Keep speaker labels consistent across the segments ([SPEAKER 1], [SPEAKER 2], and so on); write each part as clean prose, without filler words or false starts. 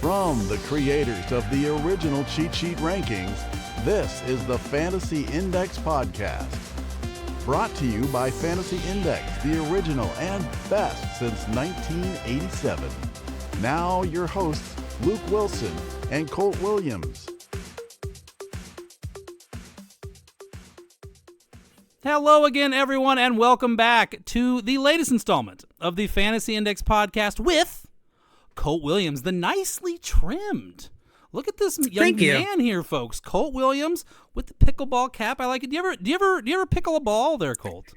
[SPEAKER 1] From the creators of the original Cheat Sheet Rankings, this is the Fantasy Index Podcast. Brought to you by Fantasy Index, the original and best since 1987. Now your hosts, Luke Wilson and Colt Williams.
[SPEAKER 2] Hello again, everyone, and welcome back to the latest installment of the Fantasy Index Podcast with Colt Williams, the nicely trimmed. Look at this young man here, folks. Colt Williams with the pickleball cap. I like it. Do you ever pickle a ball there, Colt?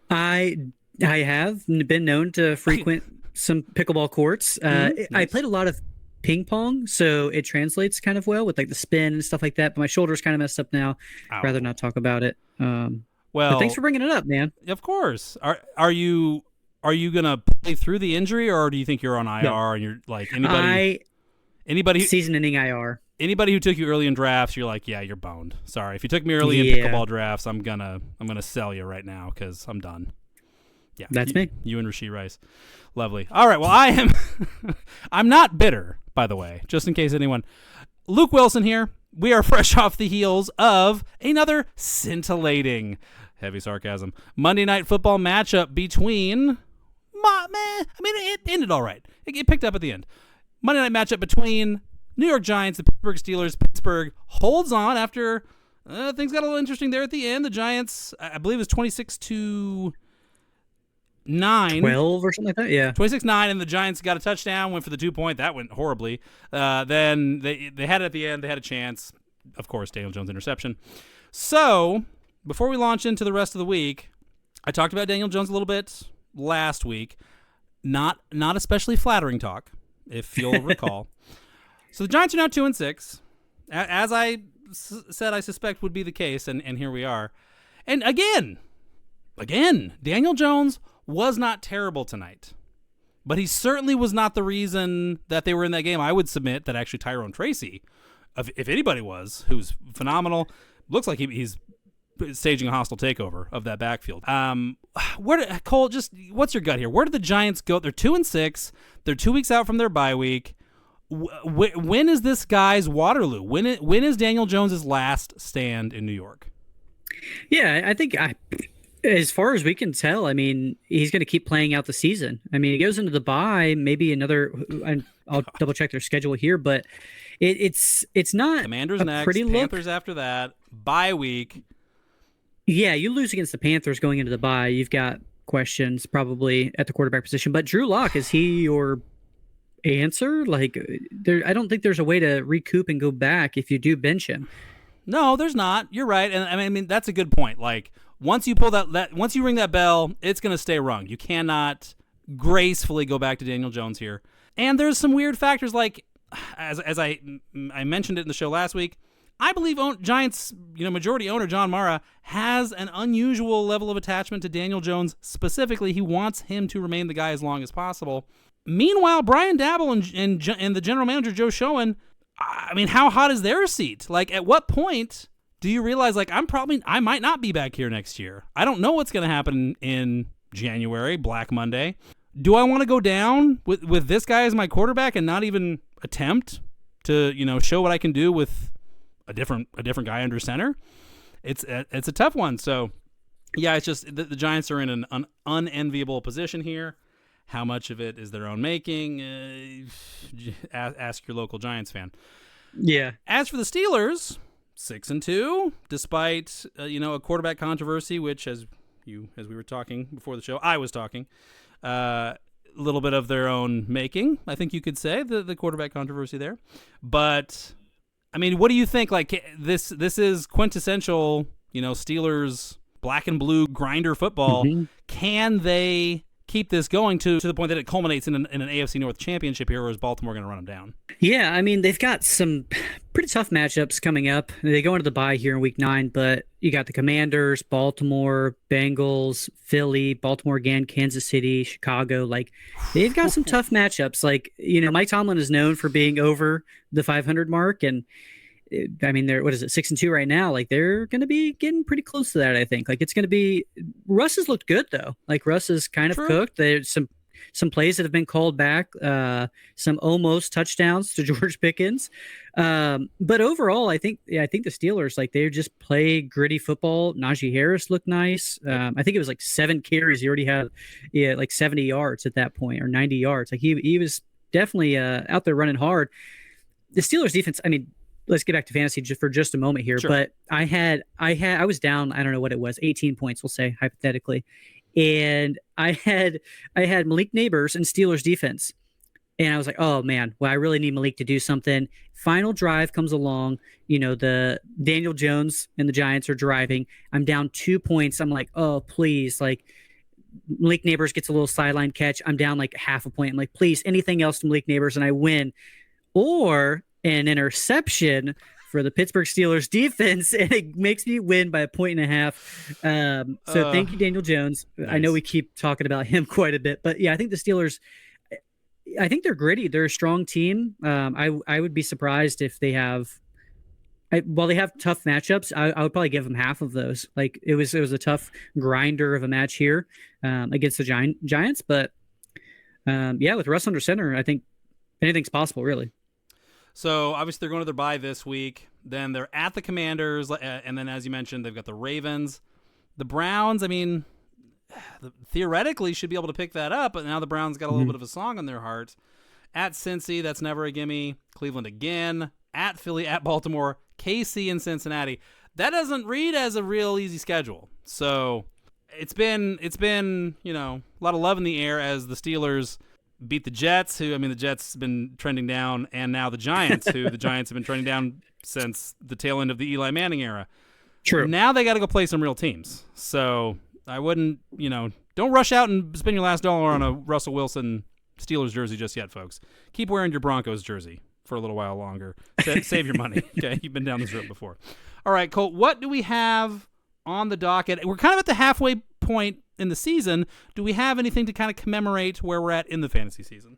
[SPEAKER 3] I have been known to frequent some pickleball courts.
[SPEAKER 2] Nice.
[SPEAKER 3] I played a lot of ping pong, so it translates kind of well with like the spin and stuff like that. But my shoulder's kind of messed up now.
[SPEAKER 2] Ow.
[SPEAKER 3] Rather not talk about it.
[SPEAKER 2] Well,
[SPEAKER 3] but thanks for bringing it up, man.
[SPEAKER 2] Of course. Are you gonna play through the injury, or do you think you're on IR and you're like anybody
[SPEAKER 3] season-ending IR?
[SPEAKER 2] Anybody who took you early in drafts, you're like, yeah, you're boned. Sorry, if you took me early in pickleball drafts, I'm gonna sell you right now because I'm done. Yeah,
[SPEAKER 3] that's me.
[SPEAKER 2] You and Rashee Rice, lovely. All right, well, I am. I'm not bitter, by the way, just in case anyone. Luke Wilson here. We are fresh off the heels of another scintillating, heavy sarcasm, Monday Night Football matchup between. It ended all right. It picked up at the end. Monday night matchup between New York Giants, the Pittsburgh Steelers. Pittsburgh holds on after things got a little interesting there at the end. The Giants, I believe, it was 26-9.
[SPEAKER 3] 12 or something like that, yeah.
[SPEAKER 2] 26-9, and the Giants got a touchdown, went for the 2-point. That went horribly. Then they had it at the end. They had a chance. Of course, Daniel Jones interception. So, before we launch into the rest of the week, I talked about Daniel Jones a little bit last week. Not especially flattering talk, if you'll recall. So the Giants are now 2-6, as I said I suspect would be the case, and here we are. And again, Daniel Jones was not terrible tonight, but he certainly was not the reason that they were in that game. I would submit that actually Tyrone Tracy, if anybody was, who's phenomenal, looks like he's staging a hostile takeover of that backfield. Cole, just what's your gut here? Where did the Giants go? They're 2-6. They're 2 weeks out from their bye week. When is this guy's Waterloo? When is Daniel Jones's last stand in New York?
[SPEAKER 3] Yeah, I think as far as we can tell, I mean, he's going to keep playing out the season. I mean, he goes into the bye, maybe another. I'll double check their schedule here, but it's not
[SPEAKER 2] Commanders next,
[SPEAKER 3] pretty
[SPEAKER 2] Panthers
[SPEAKER 3] look.
[SPEAKER 2] after that, bye week.
[SPEAKER 3] Yeah, you lose against the Panthers going into the bye. You've got questions probably at the quarterback position. But Drew Lock, is he your answer? Like, I don't think there's a way to recoup and go back if you do bench him.
[SPEAKER 2] No, there's not. You're right, and I mean that's a good point. Like once you pull once you ring that bell, it's going to stay rung. You cannot gracefully go back to Daniel Jones here. And there's some weird factors, like as I mentioned it in the show last week. I believe Giants, majority owner John Mara has an unusual level of attachment to Daniel Jones. Specifically, he wants him to remain the guy as long as possible. Meanwhile, Brian Daboll and the general manager Joe Schoen, I mean, how hot is their seat? Like, at what point do you realize, like, I might not be back here next year? I don't know what's going to happen in January, Black Monday. Do I want to go down with this guy as my quarterback and not even attempt to, show what I can do with a different guy under center? It's a tough one. So, yeah, it's just the Giants are in an unenviable position here. How much of it is their own making? Ask your local Giants fan.
[SPEAKER 3] Yeah.
[SPEAKER 2] As for the Steelers, 6-2, despite a quarterback controversy, which as we were talking before the show, I was talking. A little bit of their own making, I think you could say, the quarterback controversy there. But I mean, what do you think? Like this is quintessential, Steelers black and blue grinder football. Mm-hmm. Can they keep this going to the point that it culminates in an AFC North championship here, or is Baltimore going to run them down? Yeah,
[SPEAKER 3] I mean, they've got some pretty tough matchups coming up. They go into the bye here in Week 9, but you got the Commanders, Baltimore, Bengals, Philly, Baltimore again, Kansas City, Chicago. Like, they've got some tough matchups. Like, Mike Tomlin is known for being over the 500 mark, and I mean, they're 6-2 right now. Like, they're going to be getting pretty close to that, I think. Like, it's going to be. Russ has looked good though. Like, Russ is kind of cooked. There's some some plays that have been called back, some almost touchdowns to George Pickens. But overall, I think the Steelers, like, they just play gritty football. Najee Harris looked nice. I think it was like 7 carries. He already had like 70 yards at that point, or 90 yards. Like, he was definitely out there running hard. The Steelers defense, I mean, let's get back to fantasy just for just a moment here. Sure. But I was down, I don't know what it was, 18 points, we'll say, hypothetically. And I had Malik Neighbors and Steelers defense. And I was like, oh man, well, I really need Malik to do something. Final drive comes along, the Daniel Jones and the Giants are driving. I'm down 2 points. I'm like, oh, please, like, Malik Neighbors gets a little sideline catch. I'm down like half a point. I'm like, please, anything else to Malik Neighbors and I win. Or an interception for the Pittsburgh Steelers defense, and it makes me win by 1.5 points. So thank you, Daniel Jones. Nice. I know we keep talking about him quite a bit, but yeah, I think the Steelers, I think they're gritty. They're a strong team. I would be surprised if they have, while they have tough matchups, I would probably give them half of those. Like, it was a tough grinder of a match here against the Giants, but yeah, with Russ under center, I think anything's possible, really.
[SPEAKER 2] So, obviously, they're going to their bye this week. Then they're at the Commanders. And then, as you mentioned, they've got the Ravens. The Browns, I mean, theoretically should be able to pick that up. But now the Browns got a little bit of a song on their heart. At Cincy, that's never a gimme. Cleveland again. At Philly, at Baltimore. KC and Cincinnati. That doesn't read as a real easy schedule. So, it's been a lot of love in the air as the Steelers beat the Jets, the Jets have been trending down, and now the Giants, who the Giants have been trending down since the tail end of the Eli Manning era.
[SPEAKER 3] True.
[SPEAKER 2] Now they got to go play some real teams. So I wouldn't, don't rush out and spend your last dollar on a Russell Wilson Steelers jersey just yet, folks. Keep wearing your Broncos jersey for a little while longer. Save your money. Okay, you've been down this road before. All right, Colt, what do we have on the docket? We're kind of at the halfway point in the season. Do we have anything to kind of commemorate where we're at in the fantasy season?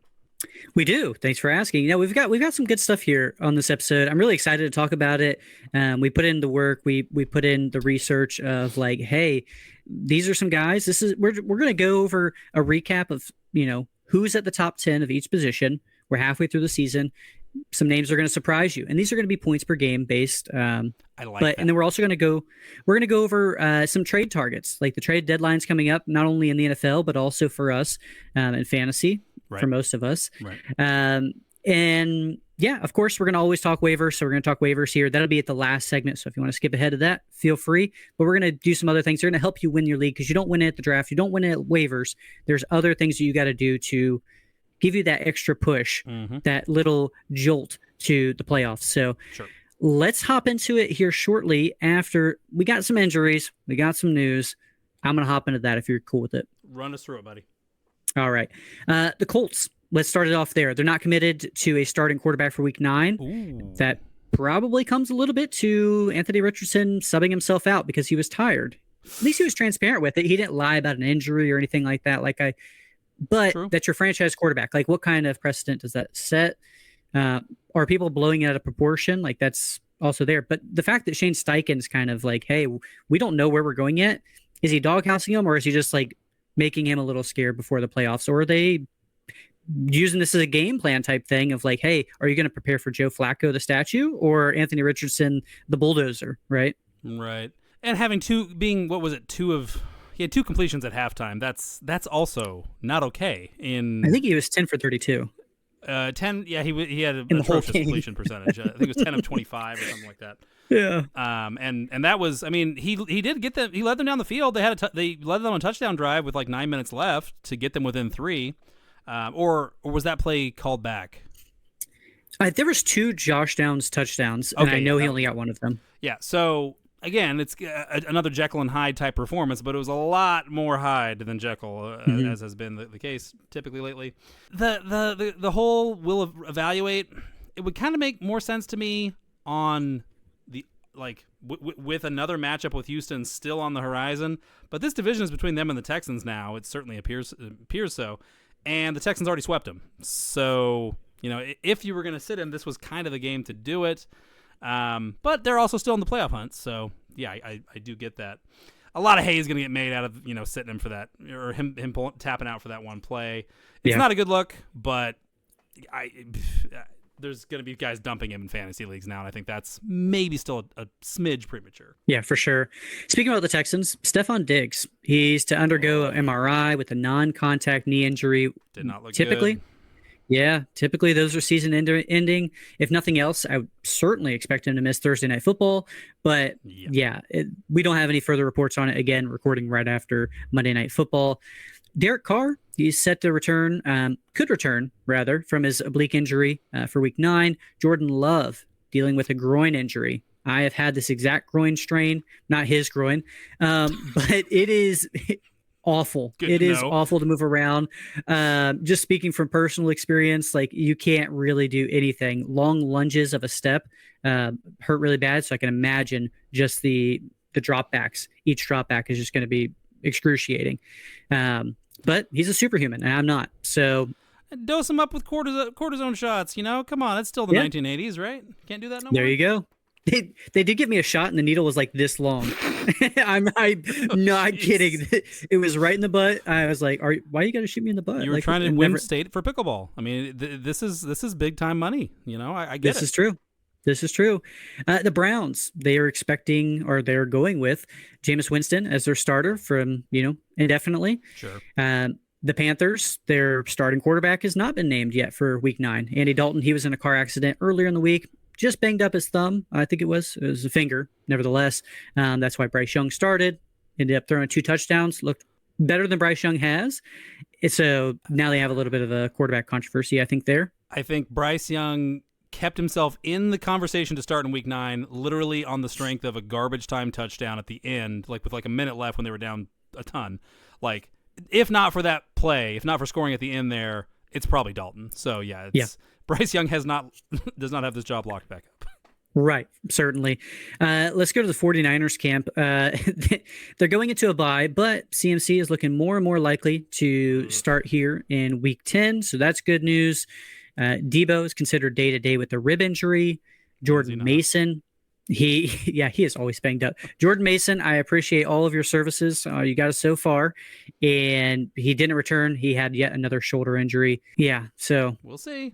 [SPEAKER 3] We do. Thanks for asking. We've got some good stuff here on this episode. I'm really excited to talk about it. We put in the work. We put in the research of, like, hey, these are some guys. We're going to go over a recap of who's at the top 10 of each position. We're halfway through the season. Some names are going to surprise you, and these are going to be points per game based. I like that. And then we're also going to go over some trade targets, like the trade deadline's coming up, not only in the NFL but also for us in fantasy, right, for most of us. Right. And yeah, of course, we're going to always talk waivers, so we're going to talk waivers here. That'll be at the last segment, so if you want to skip ahead of that, feel free. But we're going to do some other things. They're going to help you win your league, because you don't win it at the draft, you don't win it at waivers. There's other things that you got to do to give you that extra push, that little jolt to the playoffs. So sure, let's hop into it here shortly after we got some injuries, we got some news. I'm going to hop into that if you're cool with it.
[SPEAKER 2] Run us through it, buddy.
[SPEAKER 3] All right. The Colts, let's start it off there. They're not committed to a starting quarterback for week 9. Ooh. That probably comes a little bit to Anthony Richardson subbing himself out because he was tired. At least he was transparent with it. He didn't lie about an injury or anything like that. But true, that's your franchise quarterback. Like, what kind of precedent does that set? Are people blowing it out of proportion? Like, that's also there. But the fact that Shane Steichen's kind of like, hey, we don't know where we're going yet. Is he doghousing him, or is he just like making him a little scared before the playoffs? Or are they using this as a game plan type thing of like, hey, are you going to prepare for Joe Flacco, the statue, or Anthony Richardson, the bulldozer? Right.
[SPEAKER 2] Right. And having two he had 2 completions at halftime. That's also not okay. I
[SPEAKER 3] think he was 10 for 32.
[SPEAKER 2] 10. Yeah, he had an atrocious completion percentage. I think it was 10 of 25 or something like that.
[SPEAKER 3] Yeah.
[SPEAKER 2] And that was, he did get them. He led them down the field. They led them on a touchdown drive with like 9 minutes left to get them within 3. Or was that play called back?
[SPEAKER 3] There was 2 Josh Downs touchdowns, and I know he only got one of them.
[SPEAKER 2] Yeah. So again, it's another Jekyll and Hyde type performance, but it was a lot more Hyde than Jekyll, as has been the case typically lately. The whole will evaluate, it would kind of make more sense to me on the with another matchup with Houston still on the horizon. But this division is between them and the Texans now. It certainly appears so, and the Texans already swept them. So if you were going to sit him, this was kind of the game to do it. But they're also still in the playoff hunt, so yeah, I do get that. a lot of hay is going to get made out of sitting him for that, or him tapping out for that one play. It's not a good look, but there's going to be guys dumping him in fantasy leagues now, and I think that's maybe still a smidge premature.
[SPEAKER 3] Yeah, for sure. Speaking about the Texans, Stephon Diggs, he's to undergo MRI with a non-contact knee injury.
[SPEAKER 2] Did not look
[SPEAKER 3] typically
[SPEAKER 2] good.
[SPEAKER 3] Yeah, typically those are season ending. If nothing else, I would certainly expect him to miss Thursday Night Football. But we don't have any further reports on it. Again, recording right after Monday Night Football. Derek Carr, he's set to return, could return rather, from his oblique injury for Week 9. Jordan Love dealing with a groin injury. I have had this exact groin strain, not his groin, but it is awful. It is awful to move around. Just speaking from personal experience, like you can't really do anything. Long lunges of a step hurt really bad. So I can imagine just the drop backs. Each drop back is just going to be excruciating. But he's a superhuman and I'm not. So
[SPEAKER 2] dose him up with cortisone shots. Come on, that's still the 1980s, right? Can't do that no more.
[SPEAKER 3] There you go. They did give me a shot and the needle was like this long. I'm not kidding. It was right in the butt. I was like, why you got to shoot me in the butt?
[SPEAKER 2] You were trying to win state for pickleball. I mean, this is big time money. I get it.
[SPEAKER 3] This is true. This is true. The Browns, they're going with Jameis Winston as their starter from, indefinitely.
[SPEAKER 2] Sure.
[SPEAKER 3] The Panthers, their starting quarterback has not been named yet for Week 9. Andy Dalton, he was in a car accident earlier in the week. Just banged up his thumb. I think it was a finger. Nevertheless, that's why Bryce Young started. Ended up throwing 2 touchdowns. Looked better than Bryce Young has. So now they have a little bit of a quarterback controversy, I think, there.
[SPEAKER 2] I think Bryce Young kept himself in the conversation to start in Week 9, literally on the strength of a garbage time touchdown at the end, like with like a minute left when they were down a ton. Like, if not for that play, if not for scoring at the end there, it's probably Dalton. So Bryce Young does not have this job locked back up.
[SPEAKER 3] Right, certainly. Let's go to the 49ers camp. They're going into a bye, but CMC is looking more and more likely to start here in Week 10, so that's good news. Debo is considered day-to-day with a rib injury. Jordan Mason, he is always banged up. Jordan Mason, I appreciate all of your services. You got us so far, and he didn't return. He had yet another shoulder injury. Yeah, so
[SPEAKER 2] we'll see.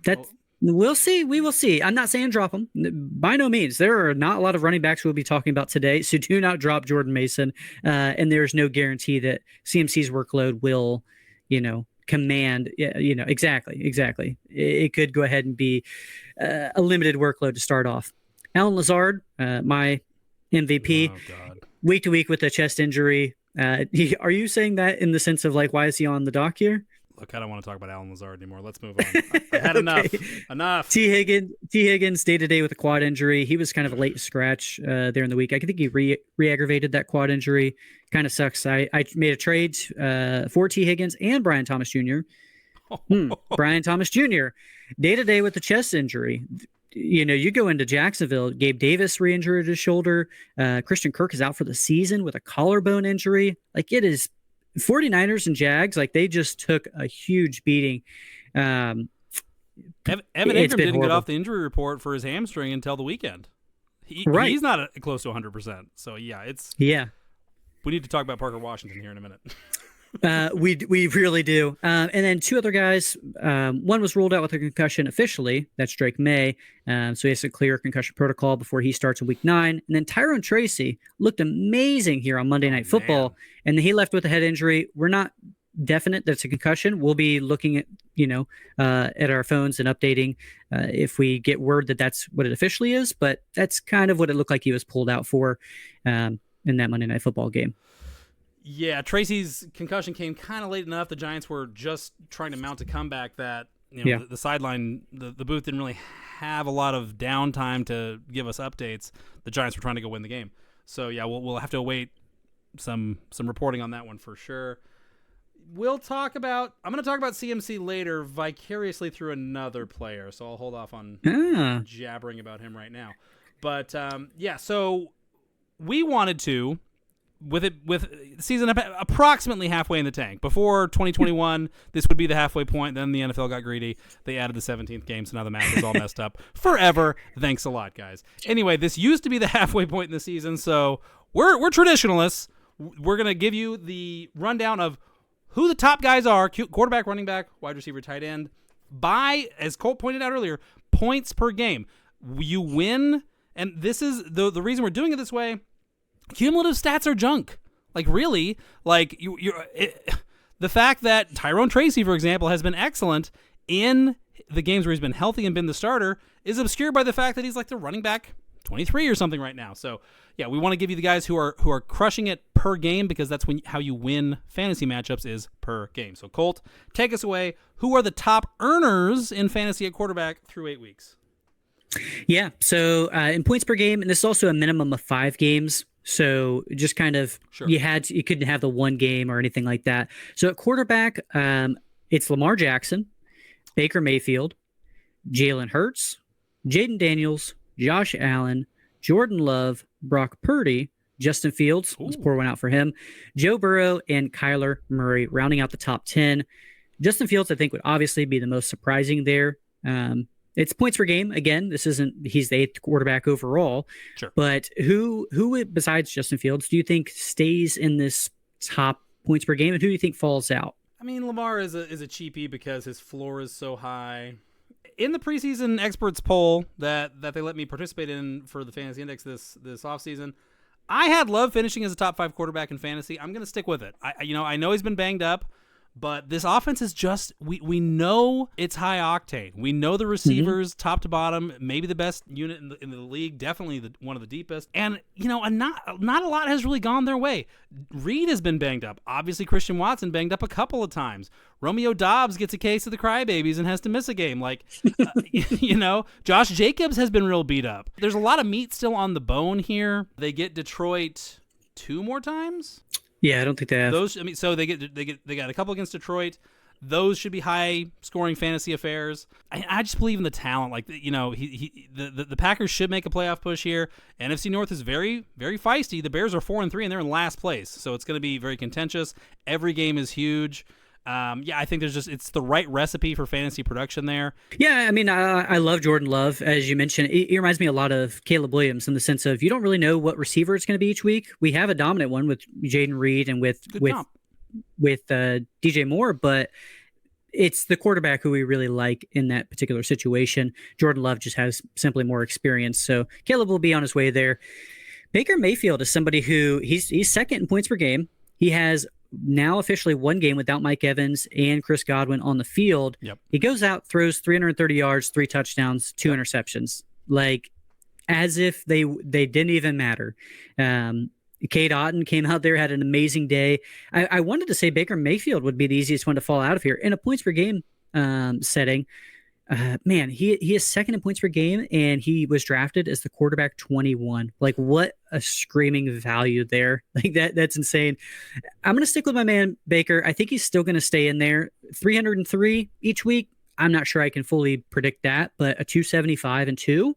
[SPEAKER 3] We'll see. We will see. I'm not saying drop him. By no means. There are not a lot of running backs we'll be talking about today, so do not drop Jordan Mason. And there's no guarantee that CMC's workload will, command. Exactly. It could go ahead and be a limited workload to start off. Alan Lazard, my MVP, week to week with a chest injury. Are you saying that in the sense of like, why is he on the dock here?
[SPEAKER 2] Look, I don't want to talk about Alan Lazard anymore. Let's move on. I had enough.
[SPEAKER 3] T. Higgins day-to-day with a quad injury. He was kind of a late scratch there in the week. I think he re-aggravated that quad injury. Kind of sucks. I made a trade for T. Higgins and Brian Thomas Jr. Brian Thomas Jr. day-to-day with the chest injury. You go into Jacksonville, Gabe Davis re-injured his shoulder. Christian Kirk is out for the season with a collarbone injury. Like, it is 49ers and Jags, like, they just took a huge beating.
[SPEAKER 2] Evan Ingram didn't get off the injury report for his hamstring until the weekend. He's not close to 100%. So, we need to talk about Parker Washington here in a minute.
[SPEAKER 3] We really do. And then 2 other guys. One was ruled out with a concussion officially. That's Drake May. So he has to clear concussion protocol before he starts in Week 9. And then Tyrone Tracy looked amazing here on Monday Night Football. Man. And he left with a head injury. We're not definite that it's a concussion. We'll be looking at, at our phones and updating if we get word that that's what it officially is. But that's kind of what it looked like he was pulled out for in that Monday Night Football game.
[SPEAKER 2] Yeah, Tracy's concussion came kind of late enough. The Giants were just trying to mount a comeback that, the sideline, the booth didn't really have a lot of downtime to give us updates. The Giants were trying to go win the game. So, we'll have to await some reporting on that one for sure. I'm going to talk about CMC later vicariously through another player, so I'll hold off on jabbering about him right now. But, so we wanted to, with season approximately halfway in the tank. Before 2021, this would be the halfway point. Then the NFL got greedy. They added the 17th game, so now the math is all messed up forever. Thanks a lot, guys. Anyway, this used to be the halfway point in the season, so we're traditionalists. we're going to give you the rundown of who the top guys are, quarterback, running back, wide receiver, tight end, by, as Colt pointed out earlier, points per game. You win, and this is the reason we're doing it this way. Cumulative stats are junk. Like, really, like the fact that Tyrone Tracy, for example, has been excellent in the games where he's been healthy and been the starter is obscured by the fact that he's like the running back 23 or something right now. So yeah, we want to give you the guys who are crushing it per game, because that's how you win fantasy matchups is per game. So Colt, take us away. Who are the top earners in fantasy at quarterback through 8 weeks?
[SPEAKER 3] Yeah. So in points per game, and this is also a minimum of 5 games. So just kind of,
[SPEAKER 2] sure.
[SPEAKER 3] You couldn't have the one game or anything like that. So at quarterback, it's Lamar Jackson, Baker Mayfield, Jalen Hurts, Jaden Daniels, Josh Allen, Jordan Love, Brock Purdy, Justin Fields, let's pour one out for him, Joe Burrow, and Kyler Murray, rounding out the top 10. Justin Fields, I think, would obviously be the most surprising there. It's points per game. Again, he's the 8th quarterback overall.
[SPEAKER 2] Sure.
[SPEAKER 3] But who besides Justin Fields do you think stays in this top points per game, and who do you think falls out?
[SPEAKER 2] I mean, Lamar is a cheapie because his floor is so high. In the preseason experts poll that they let me participate in for the Fantasy Index this offseason, I had Love finishing as a top 5 quarterback in fantasy. I'm going to stick with it. I know he's been banged up, but this offense is just, we know it's high octane. We know the receivers, top to bottom, maybe the best unit in the league, definitely one of the deepest. And, not a lot has really gone their way. Reed has been banged up. Obviously, Christian Watson banged up a couple of times. Romeo Doubs gets a case of the crybabies and has to miss a game. Josh Jacobs has been real beat up. There's a lot of meat still on the bone here. They get Detroit 2 more times.
[SPEAKER 3] Yeah, I don't think they have.
[SPEAKER 2] So they got a couple against Detroit. Those should be high scoring fantasy affairs. I just believe in the talent. Like, the Packers should make a playoff push here. NFC North is very, very feisty. The Bears are 4-3 and they're in last place, so it's going to be very contentious. Every game is huge. I think it's the right recipe for fantasy production there. Yeah,
[SPEAKER 3] I mean, I love Jordan Love, as you mentioned. It reminds me a lot of Caleb Williams in the sense of you don't really know what receiver it's going to be each week. We have a dominant one with Jaden Reed and with DJ Moore, but it's the quarterback who we really like in that particular situation. Jordan Love just has simply more experience, so Caleb will be on his way there. Baker Mayfield is somebody who he's second in points per game. He has now officially 1 game without Mike Evans and Chris Godwin on the field.
[SPEAKER 2] Yep.
[SPEAKER 3] He goes out, throws 330 yards, 3 touchdowns, 2 interceptions, like as if they didn't even matter. Cade Otton came out there, had an amazing day. I wanted to say Baker Mayfield would be the easiest one to fall out of here in a points per game setting. Man, he is second in points per game, and he was drafted as the quarterback 21. Like, what a screaming value there. Like, that's insane. I'm going to stick with my man Baker. I think he's still going to stay in there. 303 each week. I'm not sure I can fully predict that, but a 275 and 2,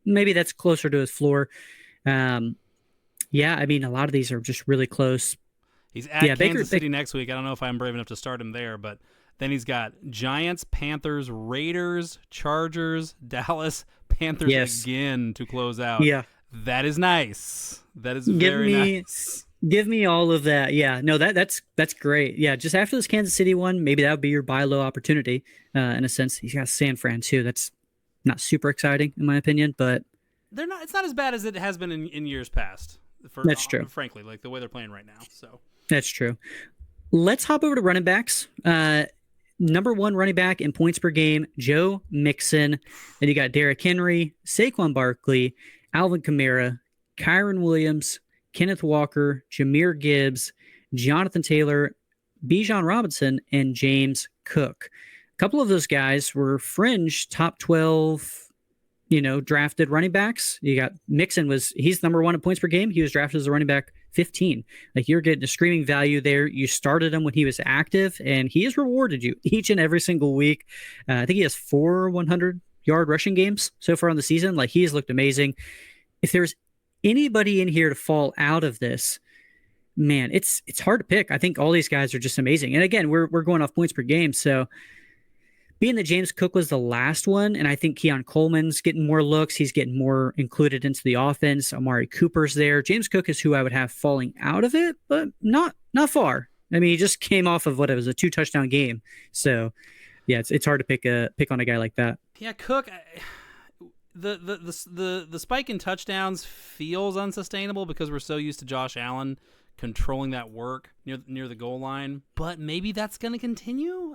[SPEAKER 3] maybe that's closer to his floor. I mean, a lot of these are just really close.
[SPEAKER 2] He's at Kansas City next week. I don't know if I'm brave enough to start him there, but then he's got Giants, Panthers, Raiders, Chargers, Dallas, Panthers again to close out.
[SPEAKER 3] Yeah.
[SPEAKER 2] That is nice. That is very nice.
[SPEAKER 3] Give me all of that. Yeah. No, that's great. Yeah. Just after this Kansas City one, maybe that would be your buy low opportunity in a sense. He's got San Fran too. That's not super exciting in my opinion, but
[SPEAKER 2] it's not as bad as it has been in years past.
[SPEAKER 3] That's true.
[SPEAKER 2] Frankly, like the way they're playing right now. So
[SPEAKER 3] that's true. Let's hop over to running backs. Number 1 running back in points per game, Joe Mixon. And you got Derrick Henry, Saquon Barkley, Alvin Kamara, Kyron Williams, Kenneth Walker, Jahmyr Gibbs, Jonathan Taylor, Bijan Robinson, and James Cook. A couple of those guys were fringe top 12 drafted running backs. You got Mixon he's number 1 in points per game. He was drafted as a running back 15. Like, you're getting a streaming value there. You started him when he was active, and he has rewarded you each and every single week. I think he has 4 100-yard rushing games so far on the season. Like, he has looked amazing. If there's anybody in here to fall out of this, man, it's hard to pick. I think all these guys are just amazing. And again, we're going off points per game, so being that James Cook was the last one, and I think Keon Coleman's getting more looks. He's getting more included into the offense. Amari Cooper's there. James Cook is who I would have falling out of it, but not far. I mean, he just came off of what it was, a 2-touchdown game. So, yeah, it's hard to pick on a guy like that.
[SPEAKER 2] Yeah, Cook. The spike in touchdowns feels unsustainable because we're so used to Josh Allen controlling that work near the goal line. But maybe that's going to continue.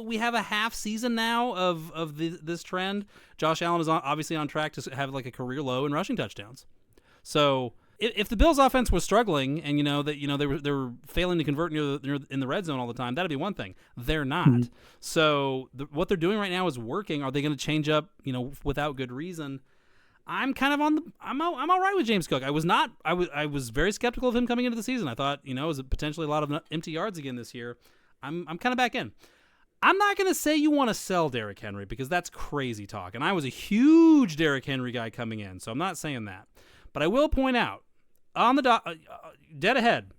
[SPEAKER 2] We have a half season now of this trend. Josh Allen is obviously on track to have like a career low in rushing touchdowns. So if the Bills' offense was struggling and they were failing to convert in the red zone all the time, that'd be one thing. They're not. Mm-hmm. So what they're doing right now is working. Are they going to change up? Without good reason. I'm kind of I'm all right with James Cook. I was very skeptical of him coming into the season. I thought it was potentially a lot of empty yards again this year. I'm kind of back in. I'm not going to say you want to sell Derrick Henry because that's crazy talk. And I was a huge Derrick Henry guy coming in, so I'm not saying that. But I will point out, on the dead ahead,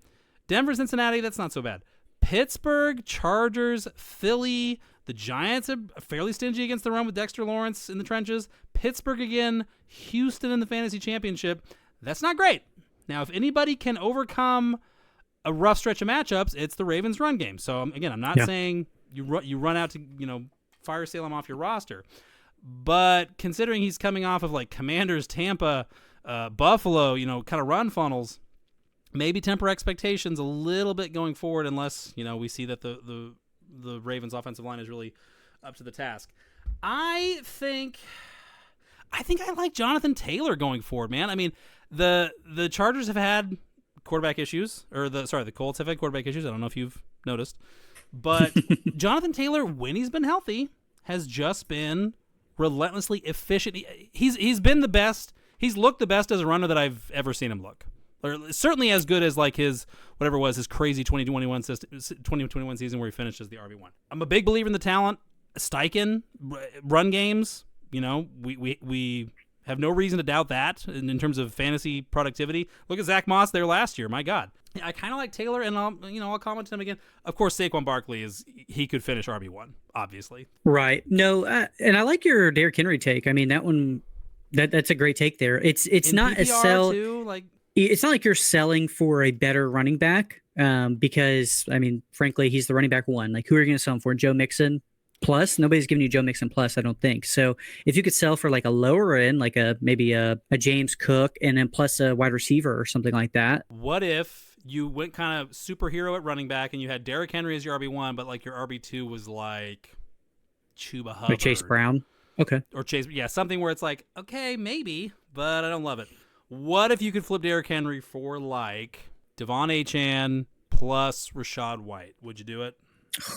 [SPEAKER 2] Denver, Cincinnati, that's not so bad. Pittsburgh, Chargers, Philly, the Giants are fairly stingy against the run with Dexter Lawrence in the trenches. Pittsburgh again, Houston in the fantasy championship. That's not great. Now, if anybody can overcome a rough stretch of matchups, it's the Ravens' run game. So, again, I'm not saying you run out to fire sale him off your roster. But considering he's coming off of like Commanders, Tampa, Buffalo, kind of run funnels, maybe temper expectations a little bit going forward unless, we see that the Ravens offensive line is really up to the task. I think I like Jonathan Taylor going forward, man. I mean, the Chargers have had quarterback issues, or the Colts have had quarterback issues. I don't know if you've noticed, but Jonathan Taylor, when he's been healthy, has just been relentlessly efficient. He's been the best. He's looked the best as a runner that I've ever seen him look. Or certainly as good as like his crazy 2021 season where he finished as the RB1. I'm a big believer in the talent. Steichen, run games, we have no reason to doubt that in terms of fantasy productivity. Look at Zach Moss there last year. My God. I kind of like Taylor, and I'll comment to him again. Of course, Saquon Barkley he could finish RB1, obviously.
[SPEAKER 3] Right. No, and I like your Derrick Henry take. I mean, that one, that's a great take there. It's in not PPR a sell. Too, it's not like you're selling for a better running back, because I mean, frankly, he's the running back one. Like, who are you going to sell him for? Joe Mixon plus? Nobody's giving you Joe Mixon plus, I don't think. So if you could sell for like a lower end, like maybe a James Cook, and then plus a wide receiver or something like that.
[SPEAKER 2] What if you went kind of superhero at running back and you had Derrick Henry as your RB1, but like your RB2 was like Chuba Hubbard,
[SPEAKER 3] like Chase Brown? Okay.
[SPEAKER 2] Or Chase, something where it's like, okay, maybe, but I don't love it. What if you could flip Derrick Henry for like Devon Achane plus Rashad White? Would you do it?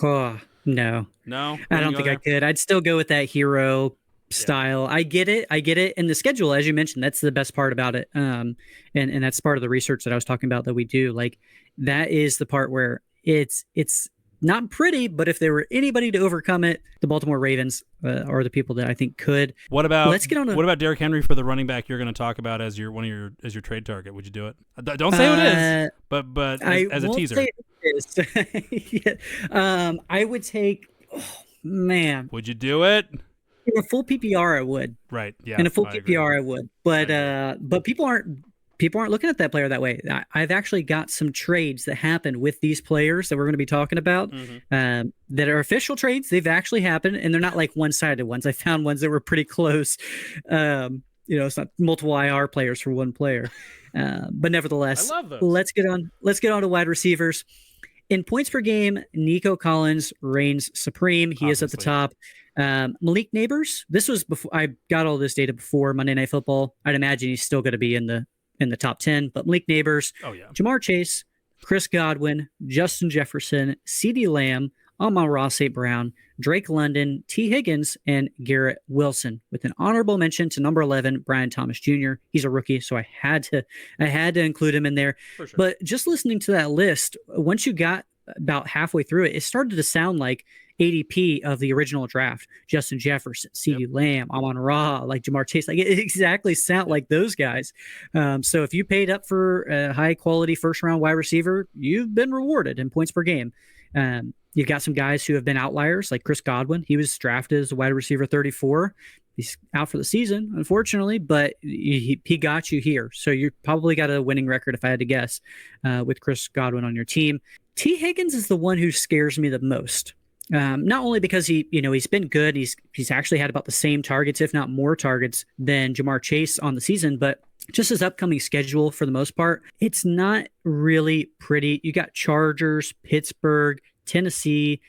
[SPEAKER 3] No.
[SPEAKER 2] No?
[SPEAKER 3] I don't think I could. I'd still go with that hero style. Yeah. I get it. And the schedule, as you mentioned, that's the best part about it. And that's part of the research that I was talking about that we do. Like, that is the part where it's not pretty, but if there were anybody to overcome it, the Baltimore Ravens are the people that I think could.
[SPEAKER 2] What about Derrick Henry for the running back you're going to talk about as your trade target? Would you do it? Don't say who it is, but as a teaser. Say
[SPEAKER 3] it is. I would take. Oh, man,
[SPEAKER 2] would you do it?
[SPEAKER 3] In a full PPR, I would.
[SPEAKER 2] Right. Yeah.
[SPEAKER 3] In a full PPR, I would. But people aren't looking at that player that way. I've actually got some trades that happened with these players that we're going to be talking about, that are official trades. They've actually happened, and they're not like one-sided ones. I found ones that were pretty close. It's not multiple IR players for one player. But nevertheless,
[SPEAKER 2] I love those.
[SPEAKER 3] Let's get on to wide receivers. In points per game, Nico Collins reigns supreme. He is at the top. Malik Neighbors, this was before I got all this data before Monday Night Football. I'd imagine he's still going to be in the top 10, but Malik Neighbors, Jamar Chase, Chris Godwin, Justin Jefferson, CeeDee Lamb, Amon-Ra St. Brown, Drake London, T. Higgins, and Garrett Wilson, with an honorable mention to number 11, Brian Thomas Jr. He's a rookie, so I had to include him in there. For sure. But just listening to that list, once you got about halfway through it, it started to sound like ADP of the original draft. Justin Jefferson, CeeDee Lamb, Amon-Ra, like Jamar Chase. Like, it exactly sound like those guys. So if you paid up for a high quality first round wide receiver, you've been rewarded in points per game. You've got some guys who have been outliers, like Chris Godwin. He was drafted as a wide receiver 34. He's out for the season, unfortunately, but he got you here. So you probably got a winning record, if I had to guess, with Chris Godwin on your team. T. Higgins is the one who scares me the most. Not only because he's been good, he's actually had about the same targets, if not more targets, than Jamar Chase on the season, but just his upcoming schedule for the most part, it's not really pretty. You got Chargers, Pittsburgh, Tennessee,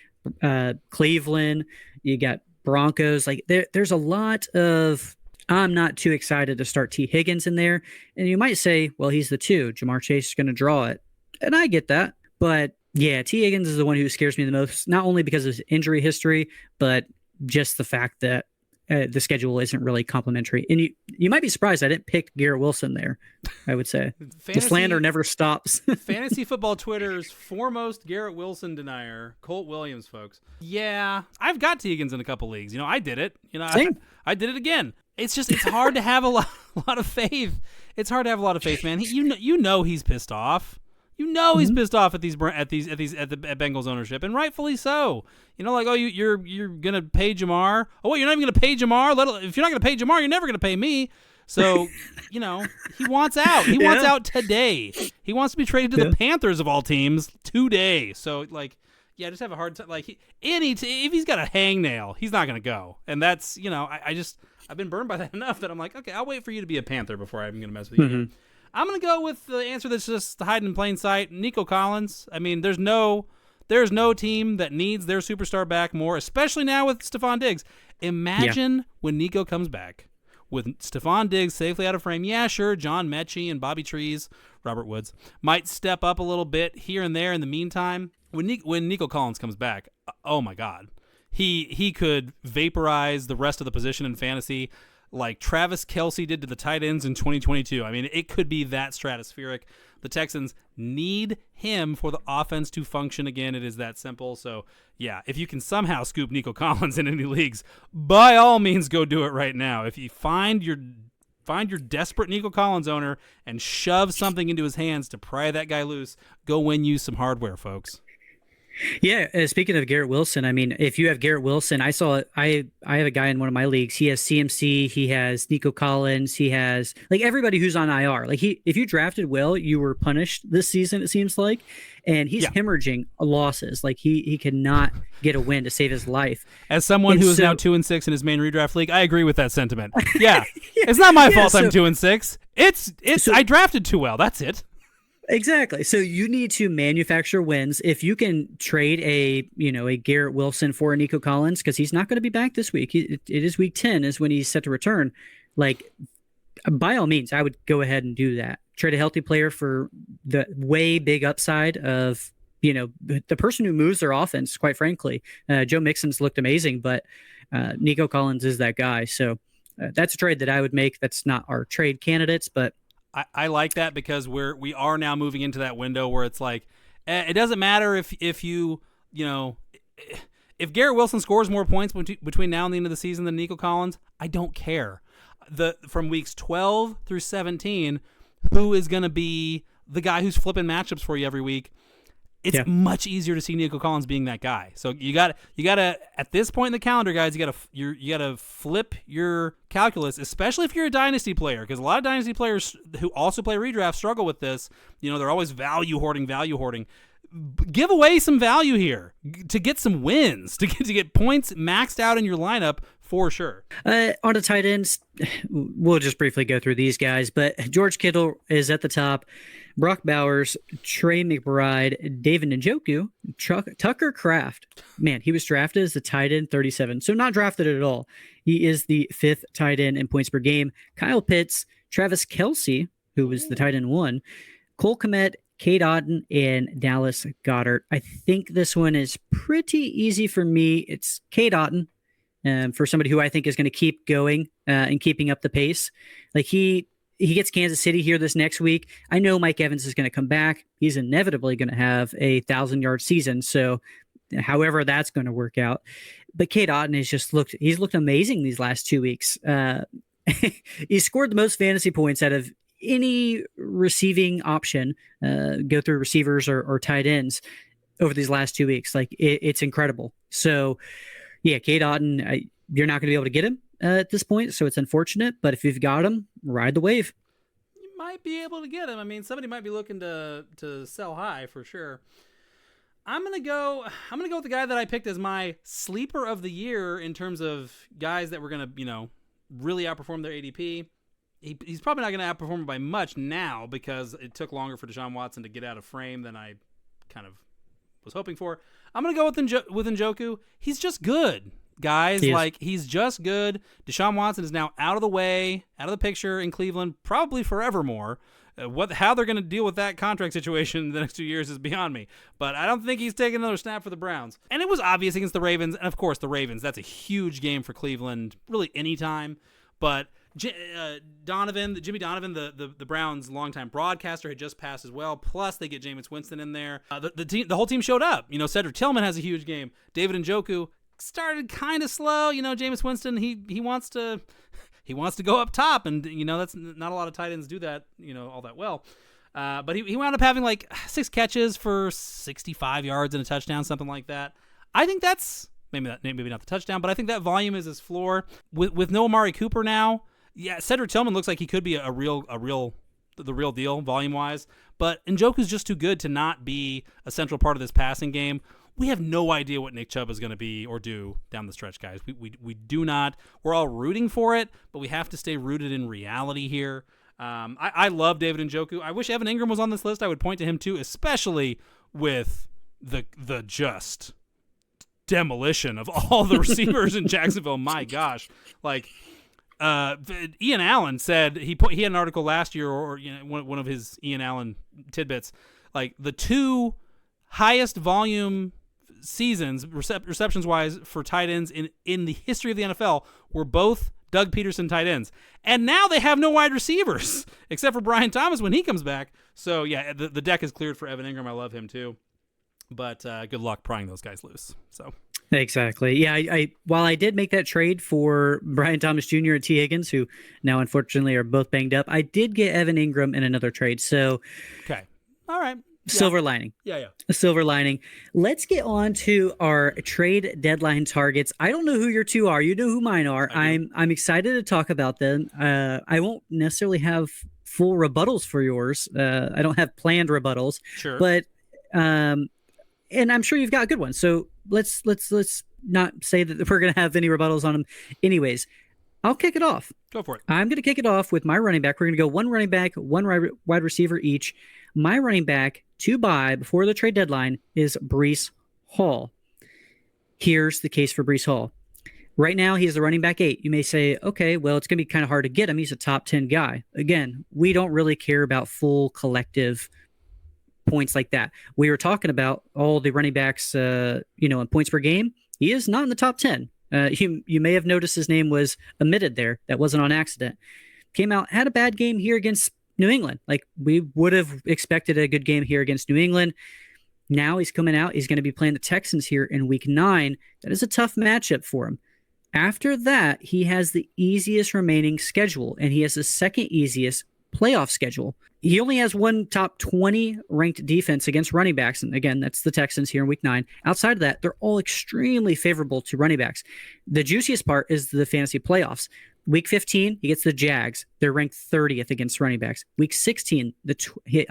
[SPEAKER 3] Cleveland, you got Broncos. Like there's a lot of, I'm not too excited to start T. Higgins in there. And you might say, well, he's the 2. Jamar Chase is going to draw it. And I get that. But yeah, T. Higgins is the one who scares me the most, not only because of his injury history, but just the fact that the schedule isn't really complimentary. And you might be surprised I didn't pick Garrett Wilson there, I would say. The slander never stops.
[SPEAKER 2] Fantasy football Twitter's foremost Garrett Wilson denier, Colt Williams, folks. Yeah, I've got T. Higgins in a couple leagues. I did it. I did it again. It's hard to have a lot of faith. It's hard to have a lot of faith, man. He's pissed off. He's pissed off at the Bengals ownership, and rightfully so. You're gonna pay Jamar. Oh, wait, you're not even gonna pay Jamar. If you're not gonna pay Jamar, you're never gonna pay me. So, he wants out. He wants out today. He wants to be traded to the Panthers of all teams today. So, I just have a hard time. If he's got a hangnail, he's not gonna go. And that's I've been burned by that enough that I'm like, okay, I'll wait for you to be a Panther before I'm gonna mess with you. I'm going to go with the answer that's just hiding in plain sight, Nico Collins. I mean, there's no team that needs their superstar back more, especially now with Stephon Diggs. Imagine when Nico comes back with Stephon Diggs safely out of frame. Yeah, sure, John Mechie and Bobby Trees, Robert Woods, might step up a little bit here and there in the meantime. When Nico Collins comes back, oh my God, he could vaporize the rest of the position in fantasy like Travis Kelce did to the tight ends in 2022. I mean, it could be that stratospheric. The Texans need him for the offense to function again. It is that simple. So, yeah, if you can somehow scoop Nico Collins in any leagues, by all means, go do it right now. If you find your desperate Nico Collins owner and shove something into his hands to pry that guy loose, go win you some hardware, folks.
[SPEAKER 3] Yeah, speaking of Garrett Wilson, I mean, if you have Garrett Wilson, I have a guy in one of my leagues. He has CMC, he has Nico Collins, he has everybody who's on IR. If you drafted well, you were punished this season, it seems like, and he's hemorrhaging losses. He cannot get a win to save his life. As someone
[SPEAKER 2] who is now 2-6 in his main redraft league, I agree with that sentiment. Yeah, it's not my fault I'm 2-6. I drafted too well. That's it.
[SPEAKER 3] Exactly. So you need to manufacture wins. If you can trade a Garrett Wilson for a Nico Collins, because he's not going to be back this week. It is week 10 is when he's set to return. By all means, I would go ahead and do that. Trade a healthy player for the way big upside of, the person who moves their offense, quite frankly. Joe Mixon's looked amazing, but Nico Collins is that guy. So that's a trade that I would make. That's not our trade candidates, but
[SPEAKER 2] I like that because we are now moving into that window where it's it doesn't matter if Garrett Wilson scores more points between now and the end of the season than Nico Collins, I don't care. From weeks 12 through 17, who is going to be the guy who's flipping matchups for you every week? It's much easier to see Nico Collins being that guy. So you got to at this point in the calendar, guys, you got to flip your calculus, especially if you're a dynasty player, because a lot of dynasty players who also play redraft struggle with this. They're always value hoarding. Give away some value here to get some wins, to get points maxed out in your lineup for sure.
[SPEAKER 3] On to tight ends, we'll just briefly go through these guys, but George Kittle is at the top. Brock Bowers, Trey McBride, David Njoku, Tucker Kraft. Man, he was drafted as the tight end 37, so not drafted at all. He is the 5th tight end in points per game. Kyle Pitts, Travis Kelce, who was the tight end 1, Cole Kmet, Cade Otton, and Dallas Goedert. I think this one is pretty easy for me. It's Cade Otton, for somebody who I think is going to keep going and keeping up the pace. He gets Kansas City here this next week. I know Mike Evans is going to come back. He's inevitably going to have a 1,000-yard season. So however that's going to work out. But Cade Otton he's looked amazing these last 2 weeks. He scored the most fantasy points out of any receiving option, go through receivers or tight ends. over these last 2 weeks. Like it's incredible. So yeah, Cade Otton, you're not going to be able to get him at this point, so it's unfortunate. But if you've got him, ride the wave.
[SPEAKER 2] You might be able to get him. I mean, somebody might be looking to sell high for sure. I'm gonna go with the guy that I picked as my sleeper of the year in terms of guys that were gonna, really outperform their ADP. He's probably not gonna outperform by much now because it took longer for Deshaun Watson to get out of frame than I kind of was hoping for. I'm gonna go with Njoku. He's just good, guys. He's just good. Deshaun Watson is now out of the way, out of the picture in Cleveland, probably forevermore. How they're going to deal with that contract situation in the next 2 years is beyond me. But I don't think he's taking another snap for the Browns. And it was obvious against the Ravens. And, of course, the Ravens. That's a huge game for Cleveland, really anytime. But Jimmy Donovan, the Browns' longtime broadcaster, had just passed as well. Plus, they get Jameis Winston in there. The whole team showed up. Cedric Tillman has a huge game. David Njoku started kind of slow. Jameis Winston, he wants to... He wants to go up top, and that's not a lot of tight ends do that, all that well. But he wound up having like 6 catches for 65 yards and a touchdown, something like that. I think that's maybe not the touchdown, but I think that volume is his floor. With no Amari Cooper now, yeah, Cedric Tillman looks like he could be the real deal volume wise. But Njoku's just too good to not be a central part of this passing game. We have no idea what Nick Chubb is going to be or do down the stretch, guys. We do not. We're all rooting for it, but we have to stay rooted in reality here. I love David Njoku. I wish Evan Ingram was on this list. I would point to him too, especially with the just demolition of all the receivers in Jacksonville. My gosh, Ian Allen said he had an article last year, or one of his Ian Allen tidbits, like the 2 highest volume seasons receptions wise for tight ends in the history of the NFL were both Doug Peterson tight ends, and now they have no wide receivers except for Brian Thomas when he comes back. So yeah, the deck is cleared for Evan Ingram. I love him too, but good luck prying those guys loose. So
[SPEAKER 3] exactly, yeah. I while I did make that trade for Brian Thomas Jr. and T. Higgins, who now unfortunately are both banged up, I did get Evan Ingram in another trade. So
[SPEAKER 2] okay, all right.
[SPEAKER 3] Silver lining.
[SPEAKER 2] Yeah.
[SPEAKER 3] A silver lining. Let's get on to our trade deadline targets. I don't know who your 2 are. You know who mine are. I'm excited to talk about them. I won't necessarily have full rebuttals for yours. I don't have planned rebuttals.
[SPEAKER 2] Sure.
[SPEAKER 3] But and I'm sure you've got good ones. So let's not say that we're going to have any rebuttals on them. Anyways, I'll kick it off.
[SPEAKER 2] Go for it.
[SPEAKER 3] I'm going to kick it off with my running back. We're going to go 1 running back, 1 wide receiver each. My running back to buy before the trade deadline is Breece Hall. Here's the case for Breece Hall. Right now, he is the running back 8. You may say, okay, well, it's going to be kind of hard to get him. He's a top 10 guy. Again, we don't really care about full collective points like that. We were talking about all the running backs, in points per game. He is not in the top 10. You may have noticed his name was omitted there. That wasn't on accident. Came out, had a bad game here against New England. Like we would have expected a good game here against New England. Now he's coming out. He's going to be playing the Texans here in week 9. That is a tough matchup for him. After that, he has the easiest remaining schedule, and he has the second easiest playoff schedule. He only has 1 top 20 ranked defense against running backs. And again, that's the Texans here in week 9. Outside of that, they're all extremely favorable to running backs. The juiciest part is the fantasy playoffs. Week 15, he gets the Jags. They're ranked 30th against running backs. Week 16, he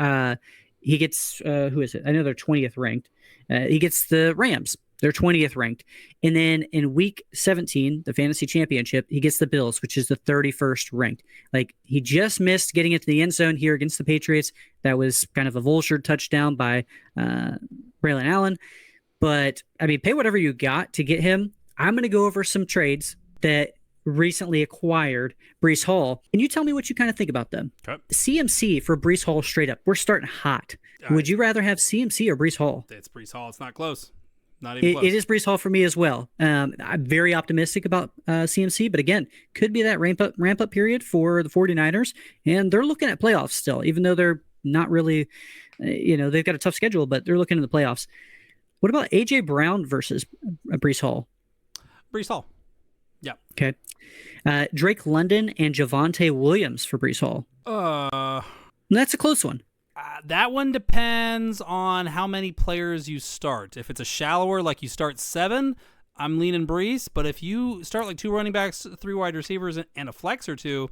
[SPEAKER 3] gets, who is it? I know they're 20th ranked. He gets the Rams. They're 20th ranked. And then in week 17, the fantasy championship, he gets the Bills, which is the 31st ranked. Like he just missed getting into the end zone here against the Patriots. That was kind of a vulture touchdown by Braylon Allen. But I mean, pay whatever you got to get him. I'm going to go over some trades that recently acquired Breece Hall. Can you tell me what you kind of think about them?
[SPEAKER 2] Okay.
[SPEAKER 3] CMC for Breece Hall straight up. We're starting hot. Would you rather have CMC or Breece Hall?
[SPEAKER 2] It's Breece Hall. It's not close. Not even close.
[SPEAKER 3] It is Breece Hall for me as well. I'm very optimistic about CMC, but again, could be that ramp up period for the 49ers, and they're looking at playoffs still, even though they're not really, they've got a tough schedule, but they're looking at the playoffs. What about A.J. Brown versus Breece Hall?
[SPEAKER 2] Breece Hall. Yeah.
[SPEAKER 3] Okay. Drake London and Javonte Williams for Breece Hall.
[SPEAKER 2] Uh,
[SPEAKER 3] That's a close one.
[SPEAKER 2] That one depends on how many players you start. If it's a shallower, like you start 7, I'm leaning Brees. But if you start like 2 running backs, 3 wide receivers, and a flex or 2,